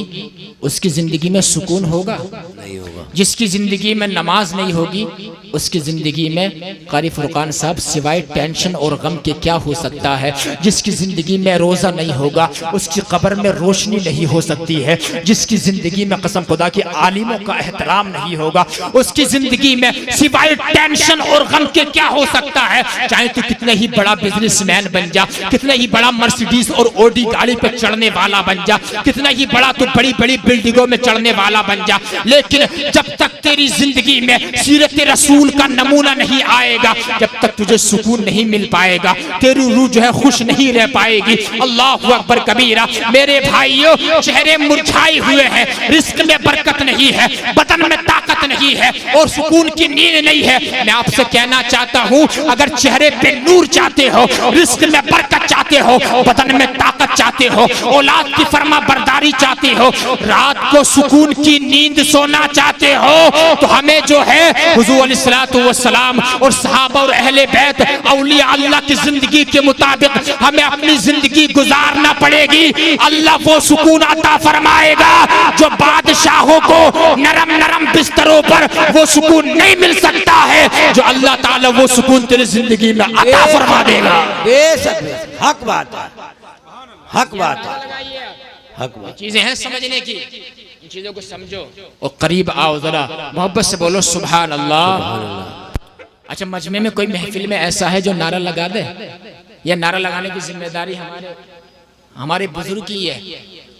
उसकी जिंदगी में सुकून होगा? नहीं होगा। जिसकी जिंदगी में नमाज नहीं होगी, उसकी जिंदगी में कारी फुरकान साहब सिवाय टेंशन और गम के क्या हो सकता है? जिसकी जिंदगी में रोजा नहीं होगा, उसकी कब्र में रोशनी नहीं हो सकती है। जिसकी जिंदगी में कसम खुदा की आलिमों का एहतराम नहीं होगा, उसकी जिंदगी में सिवाय टेंशन और गम के क्या हो सकता है? चाहे तो कितने ही बड़ा बिजनेसमैन बन जा, कितने ही बड़ा मर्सिडीज और ओडी गाड़ी पे चढ़ने वाला बन जा, कितना ही बड़ा तो बड़ी बड़ी बिल्डिंगों में चढ़ने वाला बन जा, लेकिन जब तक तेरी जिंदगी में सीरत रसूल का नमूना नहीं आएगा, जब तक तुझे सुकून नहीं मिल पाएगा, तेरी रूह जो है खुश नहीं रह पाएगी। अल्लाह अकबर कबीरा। मेरे भाइयों, चेहरे मुरझाए हुए हैं, रिस्क में बरकत नहीं है, बदन में ताकत नहीं है और सुकून की नींद नहीं है। मैं आपसे कहना चाहता हूँ, अगर चेहरे पे नूर चाहते हो, रिस्क में बरकत चाहते हो, बदन में ताकत चाहते हो, औलाद की फरमा बरदारी चाहते हो, रात को सुकून की नींद सोना चाहते हो, तो हमें जो है हुजूर अलैहिस्सलातु वस्सलाम और सहाबा और अहले बैत औलिया अल्लाह की जिंदगी के मुताबिक हमें अपनी जिंदगी गुजारना पड़ेगी। अल्लाह वो सुकून अता फरमाएगा जो बादशाहों को नरम नरम बिस्तरों पर वो सुकून नहीं मिल सकता है, जो अल्लाह ताला वो सुकून तेरी जिंदगी में अता फरमा देगा। बेशक हक बात है, हक बात है, हक बात। चीजें हैं समझने की, इन चीजों को समझो और करीब आओ, जरा मोहब्बत से बोलो सुभान अल्लाह। अच्छा, मजमे में कोई महफिल में ऐसा है जो नारा लगा दे? या नारा लगाने की जिम्मेदारी हमारे बुजुर्ग की है?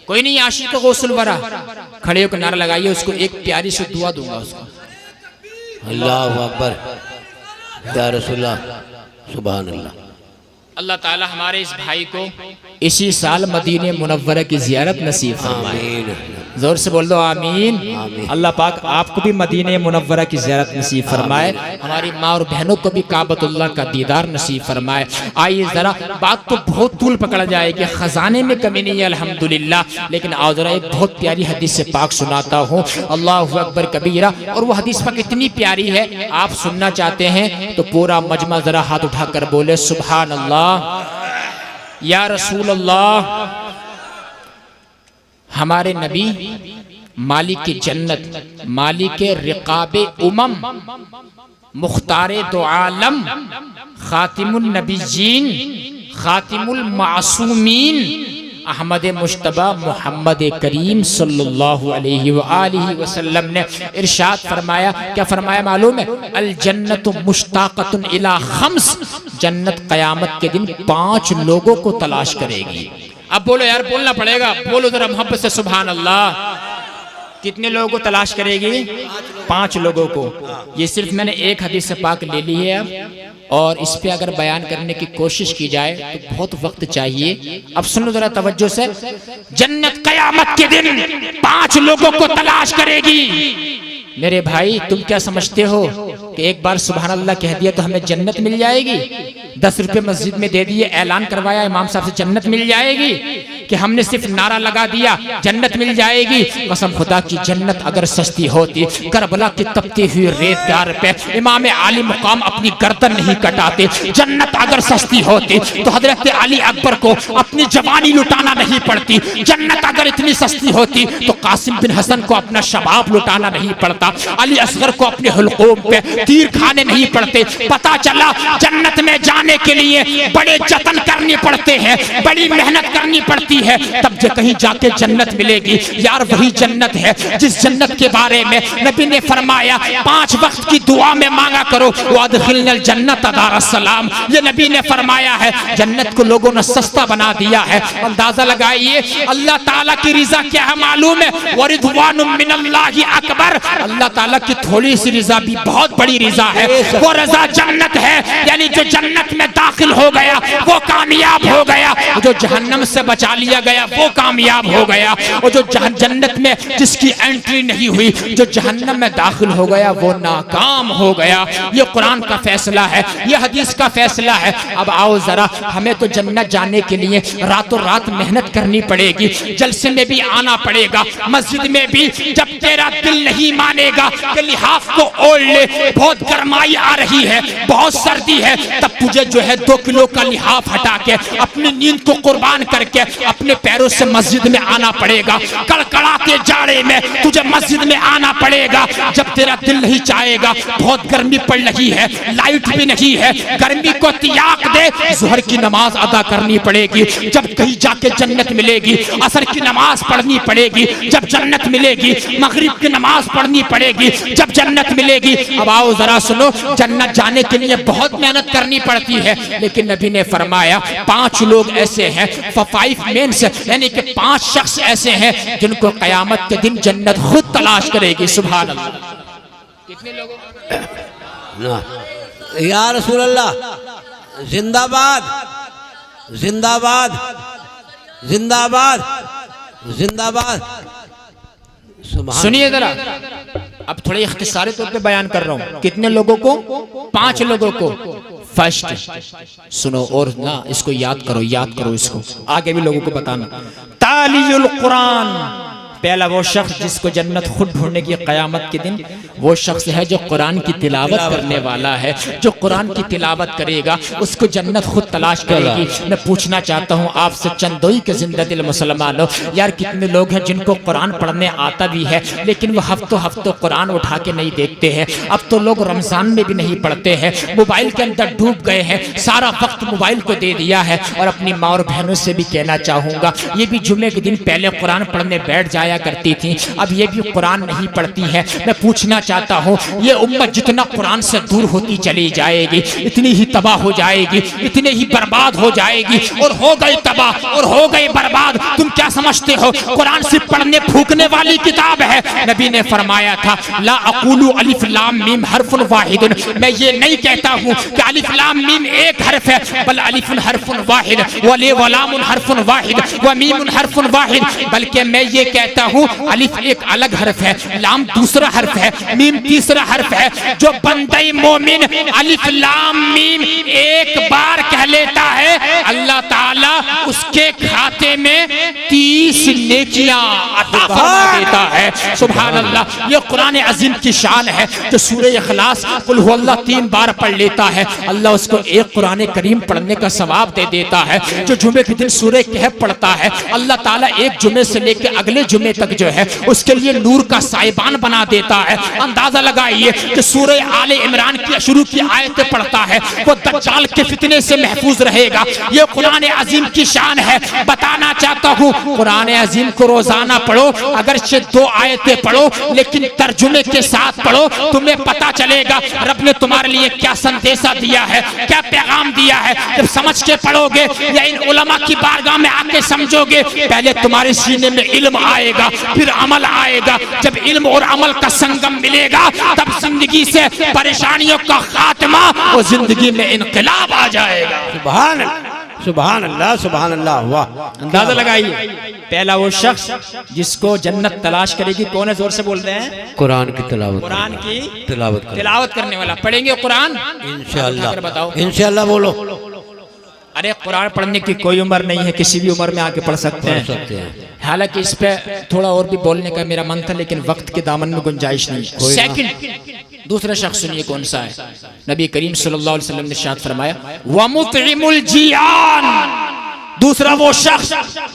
कोई नहीं, आशिक गौसुल वरा खड़े होकर नारा लगाइए, उसको एक प्यारी सी दुआ दूंगा उसको। अल्लाह अकबर, या रसूलल्लाह, सुभान अल्लाह। अल्लाह ताला हमारे इस भाई को इसी साल मदीने मुनव्वरा की जियारत नसीब फरमाए। जोर से बोल दो आमीन। अल्लाह पाक आपको भी मदीने मुनव्वरा की जियारत नसीब फरमाए, हमारी माँ और बहनों को भी काबतुल्लाह का दीदार नसीब फरमाए। आइए जरा, बात तो बहुत तूल पकड़ जाएगी, खजाने में कमी नहीं है अल्हम्दुलिल्लाह, लेकिन आओ जरा एक बहुत प्यारी हदीस से पाक सुनाता हूँ। अल्लाहु अकबर कबीरा। और वो हदीस पाक इतनी प्यारी है, आप सुनना चाहते हैं तो पूरा मजमा जरा हाथ उठाकर बोले सुभान अल्लाह या रसूल अल्लाह। हमारे नबी मालिक जन्नत, मालिक रिकाबे उमम, मुख्तारे दो आलम, खातिमुन नबीजीन, खातिमुल मासूमीन, अहमद मुश्तबा मोहम्मद करीम सल्लल्लाहु अलैहि वआलिहि वसल्लम ने इरशाद फरमाया। क्या फरमाया मालूम है? अल जन्नतु मुश्ताक़तुन इला खम्स, जन्नत क़यामत के दिन 5 लोगों को तलाश करेगी। अब बोलो यार, बोलना पड़ेगा, बोलो जरा मोहब्बत से सुभान अल्लाह। कितने लोगों को तलाश करेगी? 5 लोगों को। ये सिर्फ मैंने एक हदीस से पाक ले ली है अब, और इस पे अगर बयान करने की कोशिश की जाए तो बहुत वक्त चाहिए। अब सुनो जरा तवज्जो से, जन्नत कयामत के दिन 5 लोगों को तलाश करेगी। मेरे भाई, तुम क्या समझते हो कि एक बार सुभान अल्लाह कह दिया तो हमें जन्नत मिल जाएगी? 10 रुपए मस्जिद में दे दिए, ऐलान करवाया इमाम साहब से, जन्नत मिल जाएगी? कि हमने सिर्फ नारा लगा दिया जन्नत मिल जाएगी? कसम खुदा की, जन्नत अगर सस्ती होती, करबला की तपती हुई रेतगार पे इमाम आली मुकाम अपनी गर्दन नहीं कटाते। जन्नत अगर सस्ती होती तो हजरत अली अकबर को अपनी जवानी लुटाना नहीं पड़ती। जन्नत अगर इतनी सस्ती होती तो कासिम बिन हसन को अपना शबाब लुटाना नहीं पड़ता, अली असगर को अपने हुल्कोम पे तीर खाने नहीं पड़ते। पता चला जन्नत में जाने के लिए बड़े जतन करने पड़ते हैं, बड़ी मेहनत करनी पड़ती है, तब जो कहीं जाके जन्नत मिलेगी। यार वही जन्नत है जिस जन्नत के बारे में नबी ने फरमाया 5 वक्त की दुआ में मांगा करो, वादखिलनल जन्नत दारस्सलाम। ये नबी ने फरमाया है। जन्नत को लोगों ने सस्ता बना दिया है। अंदाजा लगाइए अल्लाह ताला की रिजा क्या है मालूम है? वरिदवानुम मिनल्लाहि अकबर। अल्लाह ताला की थोड़ी सी रिजा भी बहुत बड़ी रिजा है, वो रिजा जन्नत है। यानी जो जन्नत में दाखिल हो गया वो कामयाब हो गया। जो जहन्नम से बचा लिया गया वो कामयाब हो गया, और जो जन्नत में जिसकी एंट्री नहीं हुई, जो जहन्नम में दाखिल हो गया वो नाकाम हो गया। ये कुरान का फैसला है, ये हदीस का फैसला है। अब आओ जरा, हमें तो जन्नत जाने के लिए रातों रात मेहनत करनी पड़ेगी, जलसे में भी आना पड़ेगा, मस्जिद में भी। जब तेरा दिल नहीं मानेगा कि लिहाफ को ओढ़ ले, बहुत गर्माई आ रही है, बहुत सर्दी है, तब तुझे जो है 2 किलो का लिहाफ हटा के अपनी नींद को कुर्बान करके अपने पैरों से मस्जिद में आना पड़ेगा। कड़कड़ाते जाड़े में तुझे मस्जिद में आना पड़ेगा। जब तेरा दिल नहीं चाहेगा, बहुत गर्मी पड़ रही है, लाइट भी नहीं है, गर्मी को त्याग दे, ज़ोहर की नमाज अदा करनी पड़ेगी। जब कहीं जाके जन्नत मिलेगी, असर की नमाज पढ़नी पड़ेगी। जब जन्नत मिलेगी, मगरिब की नमाज पढ़नी पड़ेगी। जब जन्नत मिलेगी, अब आओ जरा सुनो, जन्नत जाने के लिए बहुत मेहनत करनी पड़ती है, लेकिन नबी ने फरमाया 5 लोग ऐसे हैं, 5 मेंस, यानी कि 5 शख्स ऐसे हैं जिनको कयामत के दिन जन्नत खुद तलाश करेगी। सुभान अल्लाह। कितने लोगों? या रसूल अल्लाह, जिंदाबाद जिंदाबाद जिंदाबाद जिंदाबाद। सुनिए जरा, अब थोड़े इख्तिसारी तौर पे बयान कर रहा हूँ। कितने लोगों को? 5 लोगों को। फर्स्ट सुनो और ना इसको याद करो इसको, आगे भी लोगों को बताना। तालियुल कुरान, पहला वो शख्स जिसको जन्नत खुद ढूंढने की कयामत के दिन, वो शख्स है जो कुरान की तिलावत करने वाला है। जो कुरान की तिलावत करेगा उसको जन्नत खुद तलाश करेगी। मैं पूछना चाहता हूँ आपसे चंदोई के जिंदा दिल मुसलमानों, यार कितने लोग हैं जिनको कुरान पढ़ने आता भी है, लेकिन वो हफ्तों कुरान उठा के नहीं देखते हैं। अब तो लोग रमजान में भी नहीं पढ़ते हैं, मोबाइल के अंदर डूब गए हैं, सारा वक्त मोबाइल को दे दिया है। और अपनी माँ और बहनों से भी कहना चाहूँगा, ये भी जुम्मे के दिन पहले कुरान पढ़ने बैठ जाया करती थी, अब ये भी कुरान नहीं पढ़ती है। मैं पूछना चाहता हूँ, ये उम्मत जितना कुरान से दूर होती चली जाएगी, इतनी ही तबाह हो जाएगी, इतनी ही बर्बाद हो जाएगी। और हो गई तबाह और हो गई बर्बाद। तुम क्या समझते हो कुरान सिर्फ पढ़ने फूकने वाली किताब है? नबी ने फरमाया था, ला अक़ूलु अलिफ लाम मीम हर्फुन वाहिदुन, मैं ये नहीं कहता हूँ कि अलिफ लाम मीम एक हर्फ है, बल अलिफुन हर्फुन वाहिद, वले वलामुन हर्फुन वाहिद, व मीमुन हर्फुन वाहिद, बल्कि मैं ये कहता हूँ अलिफ एक अलग हर्फ है, लाम दूसरा हर्फ है, मीम तीसरा हर्फ है। जो बंदे मोमिन अलिफ लाम मीम एक बार कह लेता है, अल्लाह ताला उसके खाते में 30 नेकियां अता फरमा देता है। सुभान अल्लाह। ये कुरान अजीम की शान है। जो सूरह इखलास कुल हुवल्लाह 3 बार पढ़ लेता है, अल्लाह उसको एक कुरान करीम पढ़ने का सवाब दे देता है। जो जुमे के दिन सूरह कहफ पढ़ता है, अल्लाह ताला एक जुमे से लेकर अगले जुमे तक जो है उसके लिए नूर का साइबान बना देता है। अंदाजा लगाइए कि सूरह आले इमरान की शुरू की आयतें पढ़ता है, वो दज्जाल के फितने से महफूज रहेगा। ये कुरान अजीम की शान है। बताना चाहता हूँ, कुरान अजीम को रोजाना पढ़ो, अगर से 2 आयतें पढ़ो लेकिन तर्जुमे के साथ पढ़ो, तुम्हें पता चलेगा रब ने तुम्हारे लिए क्या संदेशा दिया है, क्या पैगाम दिया है। जब समझ के पढ़ोगे या इन उलमा की बारगाह में आके समझोगे, पहले तुम्हारे सीने में इल्म आएगा, फिर अमल आएगा। जब इल्म और अमल का संगम मिलेगा, तब जिंदगी से परेशानियों का खात्मा और जिंदगी में इनकलाब आ जाएगा। सुभान अल्लाह, सुभान अल्लाह, सुभान अल्लाह। वाह, अंदाजा लगाइए, पहला वो शख्स जिसको जन्नत तलाश करेगी कौन है? जोर से बोल रहे हैं। कुरान की तिलावत, कुरान की तिलावत करने वाला। पढ़ेंगे कुरान इंशाअल्लाह। बताओ इंशाअल्लाह बोलो। अरे कुरान पढ़ने की कोई उम्र नहीं है, किसी भी उम्र में आके पढ़ सकते हैं। हालांकि इस पे थोड़ा और भी बोलने का मेरा मन था, लेकिन वक्त के दामन में गुंजाइश नहीं। सेकंड, दूसरा शख्स सुनिए कौन सा है? नबी करीम सल्लल्लाहु अलैहि वसल्लम ने इरशाद फरमाया, व मुतइमुल जियान, दूसरा वो शख्स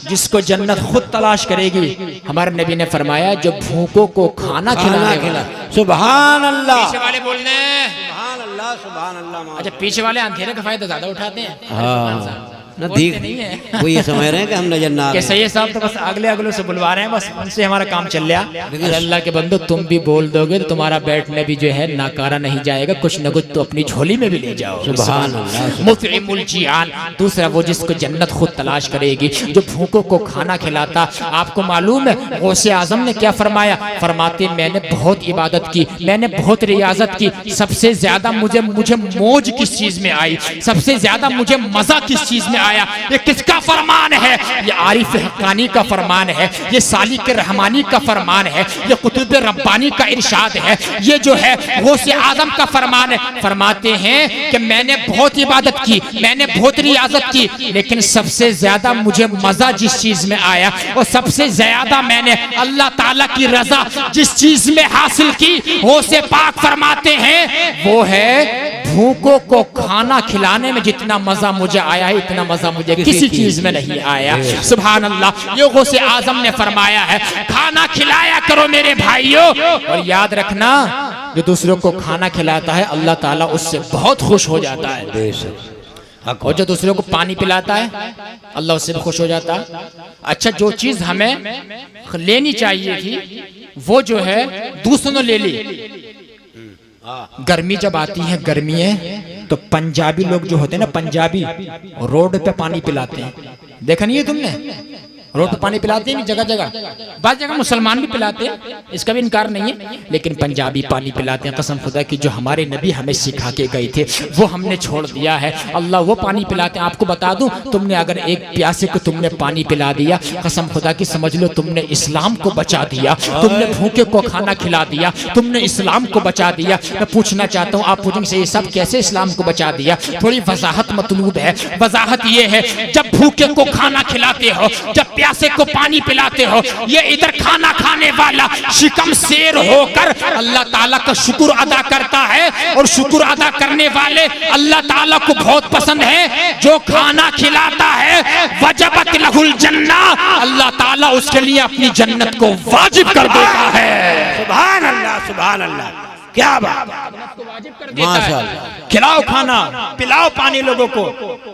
जिसको जन्नत खुद तलाश करेगी। हमारे नबी ने फरमाया, जो भूखों को खाना खिलाने वाला। सुभान अल्लाह। पीछे वाले बोल रहे हैं सुभान अल्लाह, सुभान अल्लाह। अच्छा, पीछे वाले अंधेरे का फायदा ज्यादा उठाते हैं। हाँ, न देख नहीं है वो, ये समझ रहे हैं कि हम नजर ना आ रहे हैं। सही साहब तो बस अगले से बुलवा रहे हैं, बस उनसे हमारा काम चल रहा। अल्लाह के बंदो, तुम भी बोल दोगे तो तुम्हारा बैठने भी जो है नाकारा नहीं जाएगा, कुछ न कुछ तो अपनी झोली में भी ले जाओ। सुभान अल्लाह। मुतइमुल जियान, दूसरा वो जिसको जन्नत खुद तलाश करेगी, जो भूखों को खाना खिलाता। आपको मालूम है गौसे आजम ने क्या फरमाया? फरमाते, मैंने बहुत इबादत की, मैंने बहुत रियाजत की, सबसे ज्यादा मुझे मौज किस चीज में आई, सबसे ज्यादा मुझे मजा किस चीज में बताया। ये किसका फरमान है? ये आरिफ हक्कानी का फरमान है, ये सालिक रहमानी का फरमान है, ये कुतुब रब्बानी का इरशाद है, ये जो है गौसे आजम का फरमान है। फरमाते हैं कि मैंने बहुत इबादत की, मैंने बहुत रियाजत की, लेकिन सबसे ज्यादा मुझे मजा जिस चीज में आया और सबसे ज्यादा मैंने अल्लाह ताला की रजा जिस चीज में हासिल की, गौसे पाक फरमाते हैं वो है भूखों को खाना खिलाने में जितना मजा मुझे आया है इतना मजा मुझे किसी चीज में नहीं आया। सुभान अल्लाह, ये गौसे आजम ने फरमाया है खाना खिलाया करो मेरे भाइयों, और याद रखना जो दूसरों को खाना खिलाता है अल्लाह ताला उससे बहुत खुश हो जाता है, और जो दूसरों को पानी पिलाता है अल्लाह उससे भी खुश हो जाता है। अच्छा, जो चीज हमें लेनी चाहिए थी वो जो है दूसरों ने ले ली। गर्मी जब आती है, गर्मी है, तो पंजाबी लोग जो होते हैं ना, पंजाबी रोड पे पानी पिलाते हैं। देखा नहीं है तुमने? रोड पे पानी पिलाते हैं जगह जगह, बाद जगह मुसलमान भी पिलाते हैं, इसका भी इनकार नहीं है, लेकिन पंजाबी पानी पिलाते हैं। कसम खुदा की जो हमारे नबी हमें सिखा के गए थे वो हमने छोड़ दिया है। अल्लाह वो पानी पिलाते हैं। आपको बता दूं, तुमने अगर एक प्यासे को तुमने पानी पिला दिया, कसम खुदा की समझ लो तुमने इस्लाम को बचा दिया, तुमने भूखे को खाना खिला दिया, तुमने इस्लाम को बचा दिया। मैं पूछना चाहता हूँ, आप पूछेंगे ये सब कैसे इस्लाम को बचा दिया? थोड़ी वजाहत मतलूब है। वजाहत ये है, जब भूखे को खाना खिलाते हो, जब प्यासे को पानी पिलाते हो, ये इधर खाना खाने वाला शिकम शेर होकर अल्लाह ताला का शुक्र अदा करता है, और शुक्र अदा करने वाले अल्लाह ताला को बहुत पसंद है। जो खाना खिलाता है वजबत लहुल जन्ना, अल्लाह ताला उसके लिए अपनी जन्नत को वाजिब कर देता है। सुभान अल्लाह, सुभान अल्लाह, क्या बात, माशाअल्लाह। खिलाओ खाना, पिलाओ पानी लोगों को।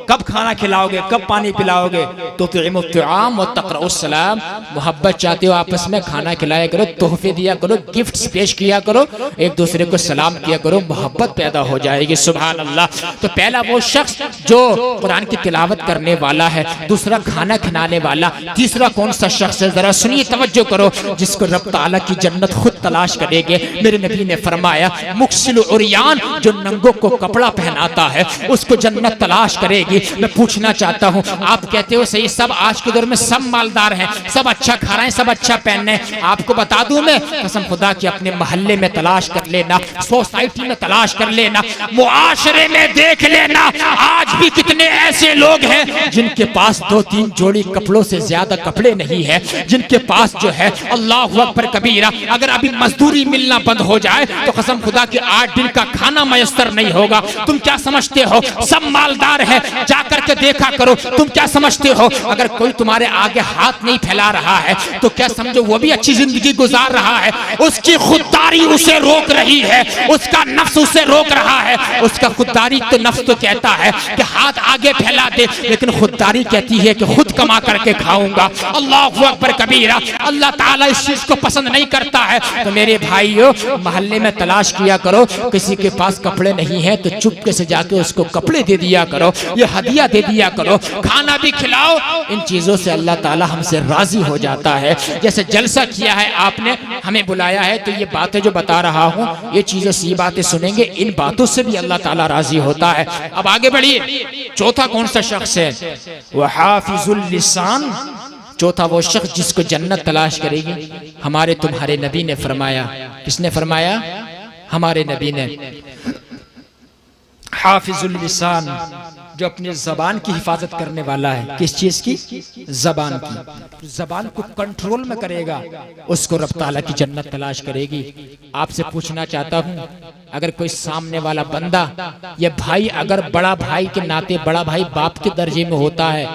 कब खाना खिलाओगे, कब पानी पिलाओगे? तो तुआम व तक़रउस्सलाम, मोहब्बत चाहते हो आपस में, खाना खिलाया करो, तोहफे दिया करो, गिफ्ट्स पेश किया करो, एक दूसरे को सलाम किया करो, मोहब्बत पैदा हो जाएगी। सुभान अल्लाह। तो पहला वो शख्स जो कुरान की तिलावत करने वाला है, दूसरा खाना खिलाने वाला, तीसरा कौन सा शख्स है? जरा सुनिए, तवज्जो करो, जिसको रब ताला की जन्नत खुद तलाश करेंगे। मेरे नबी ने फरमाया मुक्सिल उरियान, जो नंगों को कपड़ा पहनाता है उसको जन्नत तलाश करेगी। मैं पूछना चाहता हूँ, आप कहते हो सही, सब आज के दौर में सब मालदार हैं, सब अच्छा खा रहे हैं, सब अच्छा पहन रहे हैं। आपको बता दूं मैं, कसम खुदा की अपने मोहल्ले में तलाश कर लेना, सोसाइटी में तलाश कर लेना, मुआशरे में देख लेना, आज भी कितने ऐसे लोग हैं जिनके पास 2-3 जोड़ी कपड़ों से ज्यादा कपड़े नहीं है, जिनके पास जो है अल्लाहु अकबर कबीरा, अगर अभी मजदूरी मिलना बंद हो जाए तो कसम खुदा की 8 दिन का खाना मयस्सर नहीं होगा। तुम क्या समझते हो सब मालदार है? जाकर के देखा करो। तुम क्या समझते हो अगर कोई तुम्हारे आगे हाथ नहीं फैला रहा है तो क्या समझो वो भी अच्छी जिंदगी गुजार रहा है? उसकी खुददारी उसे रोक रही है, उसका नफ्स उसे रोक रहा है। उसका खुददारी तो नफ्स तो कहता है कि हाथ आगे फैला दे, लेकिन खुददारी कहती है कि खुद कमा करके खाऊंगा। अल्लाहु अकबर कबीरा। अल्लाह ताला इस चीज को पसंद नहीं करता है। तो मेरे भाइयों, मोहल्ले में तलाश किया करो, किसी के पास कपड़े नहीं है तो चुपके से जाके उसको कपड़े दे दिया करो, ये हदिया दे दिया करो, खाना भी खिलाओ। इन चीजों से अल्लाह ताला हमसे राजी हो जाता है। जैसे जलसा किया है आपने, हमें बुलाया है, तो ये बातें जो बता रहा हूँ ये चीजें सी बातें सुनेंगे, इन बातों से भी अल्लाह ताला राजी होता है। अब आगे बढ़िए। चौथा कौन सा शख्स है? वह हाफिजुल लिसान। चौथा वो शख्स जिसको जन्नत तलाश करेगी। हमारे तुम्हारे नबी ने फरमाया, किसने फरमाया? हमारे नबी ने, हाफिजुल लिसान, जो अपनी जबान की हिफाजत करने वाला है। किस चीज की? जबान की। जबान को कंट्रोल में करेगा, उसको रब ताला की जन्नत तलाश करेगी। आपसे पूछना चाहता हूँ, अगर कोई सामने वाला बंदा या भाई, अगर बड़ा भाई के नाते, बड़ा भाई बाप के दर्जे में होता है,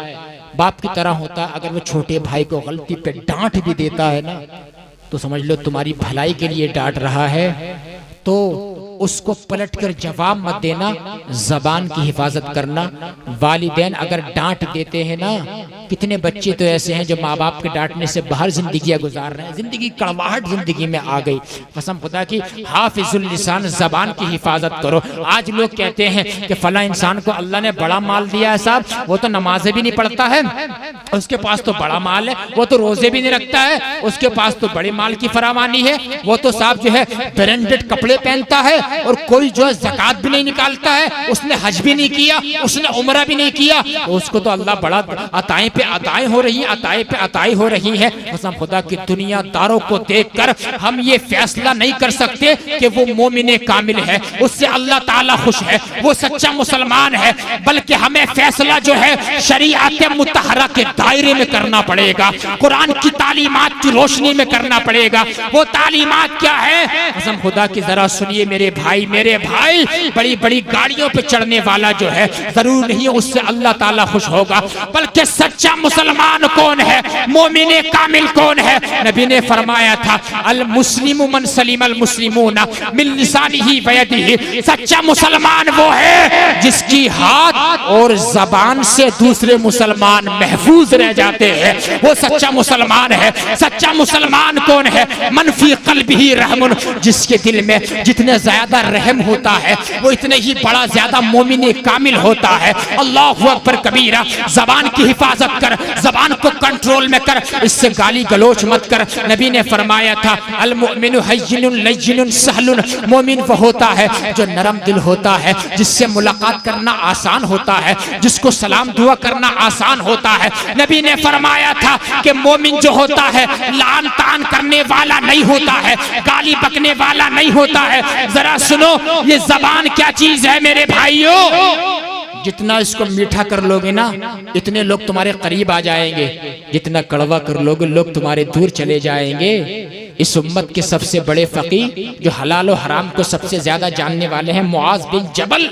बाप की तरह होता है, अगर वो छोटे भाई को गलती पे डांट भी देता है ना, तो समझ लो तुम्हारी भलाई के लिए डांट रहा है, तो उसको पलटकर जवाब मत देना, जबान की हिफाजत करना। वालिदैन अगर डांट देते हैं ना, कितने बच्चे तो ऐसे हैं जो माँ बाप के डांटने से बाहर जिंदगियां गुजार रहे हैं, जिंदगी कड़वाहट जिंदगी में आ गई। कसम खुदा की, हाफिजुल लिसान, जबान की हिफाजत करो। आज लोग कहते हैं कि फला इंसान को अल्लाह ने बड़ा माल दिया है साहब, वो तो नमाजें भी नहीं पढ़ता है, उसके पास तो बड़ा माल है, वो तो रोजे भी नहीं रखता है, उसके पास तो बड़े माल की फरावानी है, वो तो साहब जो है ब्रांडेड कपड़े पहनता है, है और कोई जो है ज़कात भी नहीं निकालता है, उसने हज भी नहीं किया, उसने उम्रा भी नहीं किया, तो उसको तो अल्लाह बड़ा अताएं पे अताएं हो रही हैं, अताएं पे अताएं हो रही हैं। कसम खुदा की दुनियादारों को देखकर हम ये फैसला नहीं कर सकते कि वो मोमिन कामिल है, उससे अल्लाह ताला खुश है, वो सच्चा मुसलमान है, बल्कि हमें फैसला जो है शरीयत मुतहरा के दायरे में करना पड़ेगा, कुरान की तालीमात की रोशनी में करना पड़ेगा। वो तालीमात क्या है? कसम खुदा की जरा सुनिए मेरे भाई, बड़ी बड़ी गाड़ियों पे चढ़ने वाला जो है जरूर नहीं उससे अल्लाह ताला खुश होगा, बल्कि सच्चा मुसलमान कौन है, मोमिन कामिल कौन है? नबी ने फरमाया था अल मुस्लिमु मन सलिमल मुस्लिमूना मिन लिसानिही व यदिही, सच्चा मुसलमान वो है जिसकी हाथ और जबान से दूसरे मुसलमान महफूज रह जाते हैं, वो सच्चा मुसलमान है। सच्चा मुसलमान कौन है? मन फी क़ल्बिही रहमुन, जिसके दिल में जितने ज्यादा रहम होता है वो इतने ही बड़ा ज्यादा मोमिन कामिल होता है। अल्लाहु अकबर कबीरा। जबान की हिफाजत कर, जबान को कंट्रोल में कर, इससे गाली गलोच मत कर। नबी ने फरमाया था अल मुमिनु हय्यिनुन लय्यिनुन सहलुन, मोमिन वो होता है जो नरम दिल होता है, जिससे मुलाकात करना आसान होता है, जिसको सलाम दुआ करना आसान होता है। नबी ने फरमाया था कि मोमिन जो होता है लान तान करने वाला नहीं होता है, गाली बकने वाला नहीं होता है। जरा सुनो ये जबान क्या चीज है मेरे भाइयों, जितना इसको मीठा कर लोगे ना इतने लोग तुम्हारे करीब आ जाएंगे, जितना कड़वा कर लोगे लोग तुम्हारे दूर चले जाएंगे। इस उम्मत के सबसे बड़े फकीह जो हलाल और हराम को सबसे ज्यादा जानने वाले हैं मुआज बिन जबल,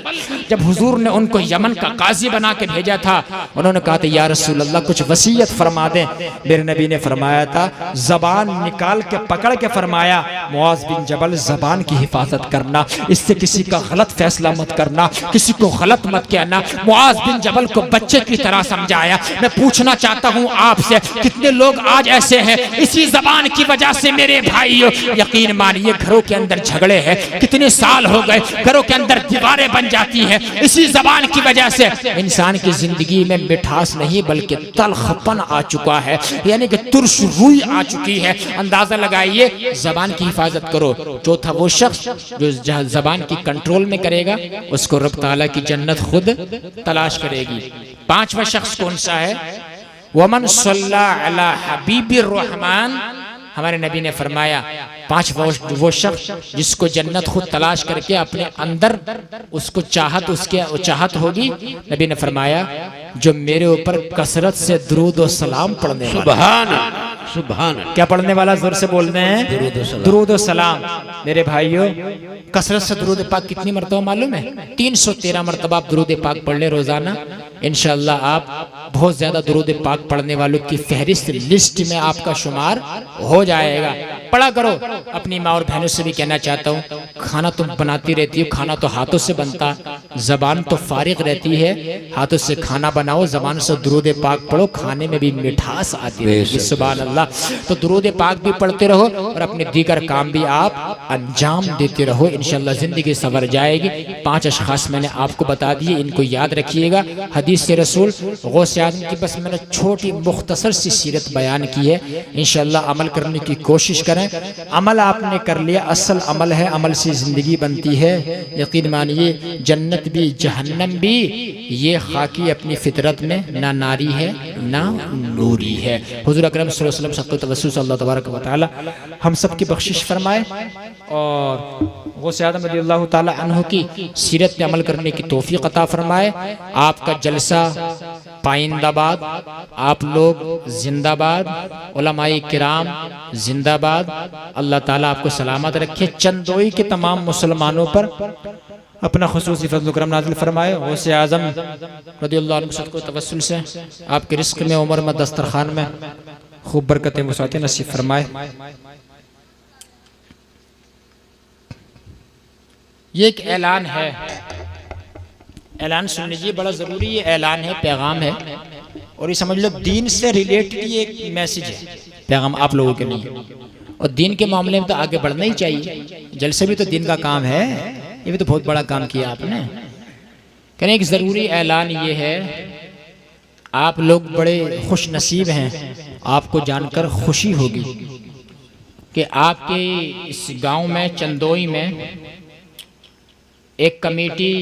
जब हुजूर ने उनको यमन का काजी बना के भेजा था, उन्होंने कहा था या रसूल अल्लाह कुछ वसीयत फरमा दें। मेरे नबी ने फरमाया था जबान निकाल के पकड़ के फरमाया मुआज बिन जबल जबान की हिफाजत करना, इससे किसी का गलत फैसला मत करना, किसी को गलत मत कहना। मुआज बिन जबल को बच्चे की तरह समझाया। मैं पूछना चाहता हूँ आपसे कितने लोग आज ऐसे हैं इसी जबान की वजह से मेरे भाइयों, यकीन मानिए घरों के अंदर झगड़े हैं, कितने साल हो गए घरों के अंदर दीवारें बन जाती हैं इसी जबान की वजह से। इंसान की जिंदगी में मिठास नहीं बल्कि तलखपन आ चुका है, यानी कि तुर्श रूई आ चुकी है। अंदाजा लगाइए, जबान की हिफाजत करो। चौथा वो शख्स जो जबान की कंट्रोल में करेगा उसको रब ताला की जन्नत खुद तलाश करेगी। पांचवा शख्स कौन सा है? वमन सल्ला अला हबीबिर रहमान, हमारे नबी ने फरमाया पांच वो शख्स जिसको जन्नत खुद तलाश करके अपने अंदर उसको चाहत होगी। नबी ने फरमाया जो मेरे ऊपर कसरत से दुरूद और सलाम पढ़ने वाला। सुभान क्या पढ़ने वाला? जोर से बोलते हैं दुरूद और सलाम। मेरे भाइयों कसरत से दुरूद पाक कितनी मरतबा मालूम है? 313 मरतबा आप दुरूद पाक पढ़ ले रोजाना, इंशाअल्लाह आप बहुत ज्यादा दुरूद पाक पढ़ने वालों की फहरिस्त लिस्ट में आपका शुमार हो जाएगा। पढ़ा करो। अपनी माँ और बहनों से भी कहना चाहता हूँ, खाना तुम बनाती रहती हो, खाना तो हाथों से बनता, जबान तो फारिग रहती है, हाथों से खाना बनाओ, जबान से दुरूद पाक पढ़ो, खाने में भी मिठास आती रहेगी। सुभान अल्लाह। तो दुरूद पाक भी पढ़ते रहो और अपने दीगर काम भी आप अंजाम देते रहो, इंशाअल्लाह जिंदगी संवर जाएगी। 5 अशखास मैंने आपको बता दिए, इनको याद रखिएगा। हदीस से रसूल गौसे आज़म की बस मैंने छोटी मुख्तसर सी सीरत बयान की है, इंशाअल्लाह अमल करने की कोशिश करें। अमल आपने कर लिया, असल अमल है, अमल से जिंदगी बनती है। यकीन मानिए जन्नत भी जहन्नम भी ये खाकी अपनी फितरत में ना नारी है ना नूरी है। हुजूर अकरम सल्लल्लाहु अलैहि वसल्लम सल्लल्लाहु तबारक व तआला हम सब की बख्शिश फरमाए और गौसे आज़म रज़ियल्लाहु ताला अन्हु की सीरत पे अमल करने की तौफीक अता फरमाए। आपका जलसा पाइंदाबाद, आप लोग जिंदाबाद, उलमाए किराम जिंदाबाद। अल्लाह ताला आपको सलामत रखे, चंदोई के तमाम मुसलमानों पर अपना खुसूसी फज़ल करम नाज़िल फरमाए। गौसे आज़म रज़ियल्लाहु अन्हु को तवस्सुल से आपके रिस्क में, उम्र में, दस्तरखान में खूब बरकतें वसाअतें नसीब फरमाए। ये एक ऐलान है, ऐलान सुन लीजिए, बड़ा जरूरी ये ऐलान है, पैगाम है और ये समझ लो दीन से रिलेटेड ये एक मैसेज है, पैगाम आप लोगों के लिए। और दीन के मामले में तो आगे बढ़ना ही चाहिए, जलसे भी तो दीन का काम है, ये भी तो बहुत बड़ा काम किया आपने। कहने एक जरूरी ऐलान ये है, आप लोग बड़े खुश नसीब हैं, आपको जानकर खुशी होगी कि आपके इस गांव में चंदोई में एक कमेटी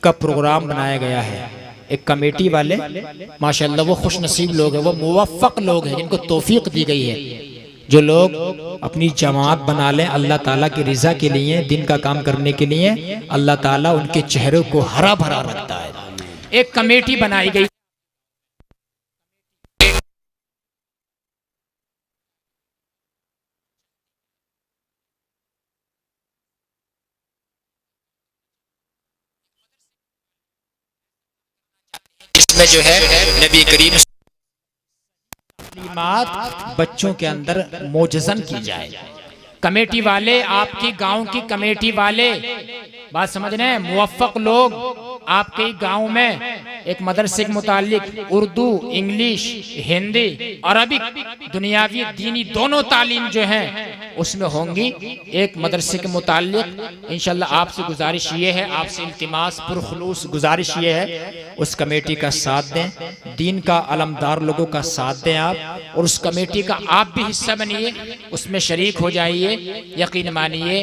का प्रोग्राम बनाया गया है। एक कमेटी वाले माशाल्लाह वो खुश नसीब लोग हैं, वो मुवफ़्फ़क़ लोग हैं जिनको तौफीक दी गई है। जो लोग अपनी जमात बना लें अल्लाह ताला की रिज़ा के लिए, दिन का काम करने के लिए, अल्लाह ताला उनके चेहरों को हरा भरा रखता है। एक कमेटी बनाई गई, इसमें जो है नबी करीम तालीमात बच्चों के अंदर मोजज़न की जाए। कमेटी वाले, आपकी गांव की कमेटी वाले, बात समझ रहे हैं, मुवफ़्फ़क़ लोग आपके गांव में एक मदरसे के मुतालिक उर्दू, इंग्लिश, हिंदी, अरबिक, दुनियावी, दीनी दोनों तालीम जो है उसमें होंगी। एक मदरसे के मुतालिक इंशाअल्लाह आपसे गुजारिश ये है, आपसे इल्तिमास पुरखुलूस गुजारिश ये है, उस कमेटी का साथ दें, दीन का अलमदार लोगों का साथ दें आप, और उस कमेटी का आप भी हिस्सा बनिए, उसमें शरीक हो जाइए। यकीन मानिए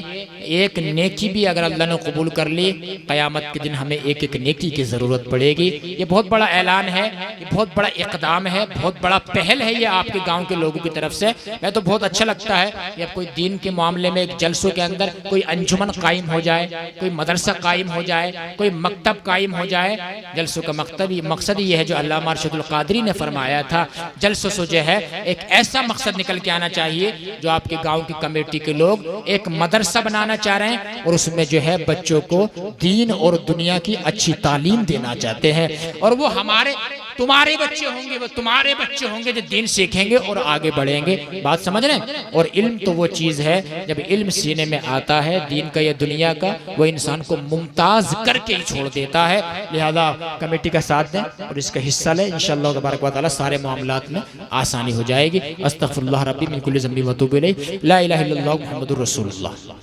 एक नेकी भी अगर अल्लाह ने कबूल कर ली, क़यामत के दिन हमें एक एक नेकी की ज़रूरत पड़ेगी। ये बहुत बड़ा ऐलान है, ये बहुत बड़ा इक़दाम है, बहुत बड़ा पहल है ये आपके गांव के लोगों की तरफ से। मैं तो बहुत अच्छा लगता है कि अब कोई दीन के मामले में एक जलसों के अंदर कोई अंजुमन कायम हो जाए, कोई मदरसा कायम हो जाए, कोई मकतब कायम हो जाए। जलसों का मकसद ये है जो अल्लामा अरशदुल क़ादरी ने फरमाया था, जलसों से जो है एक ऐसा मकसद निकल के आना चाहिए जो आपके गाँव की कमेटी के लोग एक मदरसा बनाना चाह रहे हैं और उसमें जो है बच्चों को दीन और दुनिया की अच्छी तालीम देना चाहते हैं। और वो हमारे तुम्हारे बच्चे होंगे, वो तुम्हारे बच्चे होंगे जो दीन सीखेंगे और आगे बढ़ेंगे। बात समझ रहे हैं? और इल्म तो वो चीज़ है, जब इल्म सीने में आता है दीन का या दुनिया का, वो इंसान को मुमताज करके ही छोड़ देता है। लिहाजा कमेटी का साथ दें और इसका हिस्सा लें, इंशाअल्लाह तबारक व तआला सारे मामलात में आसानी हो जाएगी। अस्तगफिरुल्लाह रब्बी मिन कुल्लि ज़ंबि व अतूबु इलैह, ला इलाहा इल्लल्लाह मुहम्मदुर रसूलुल्लाह।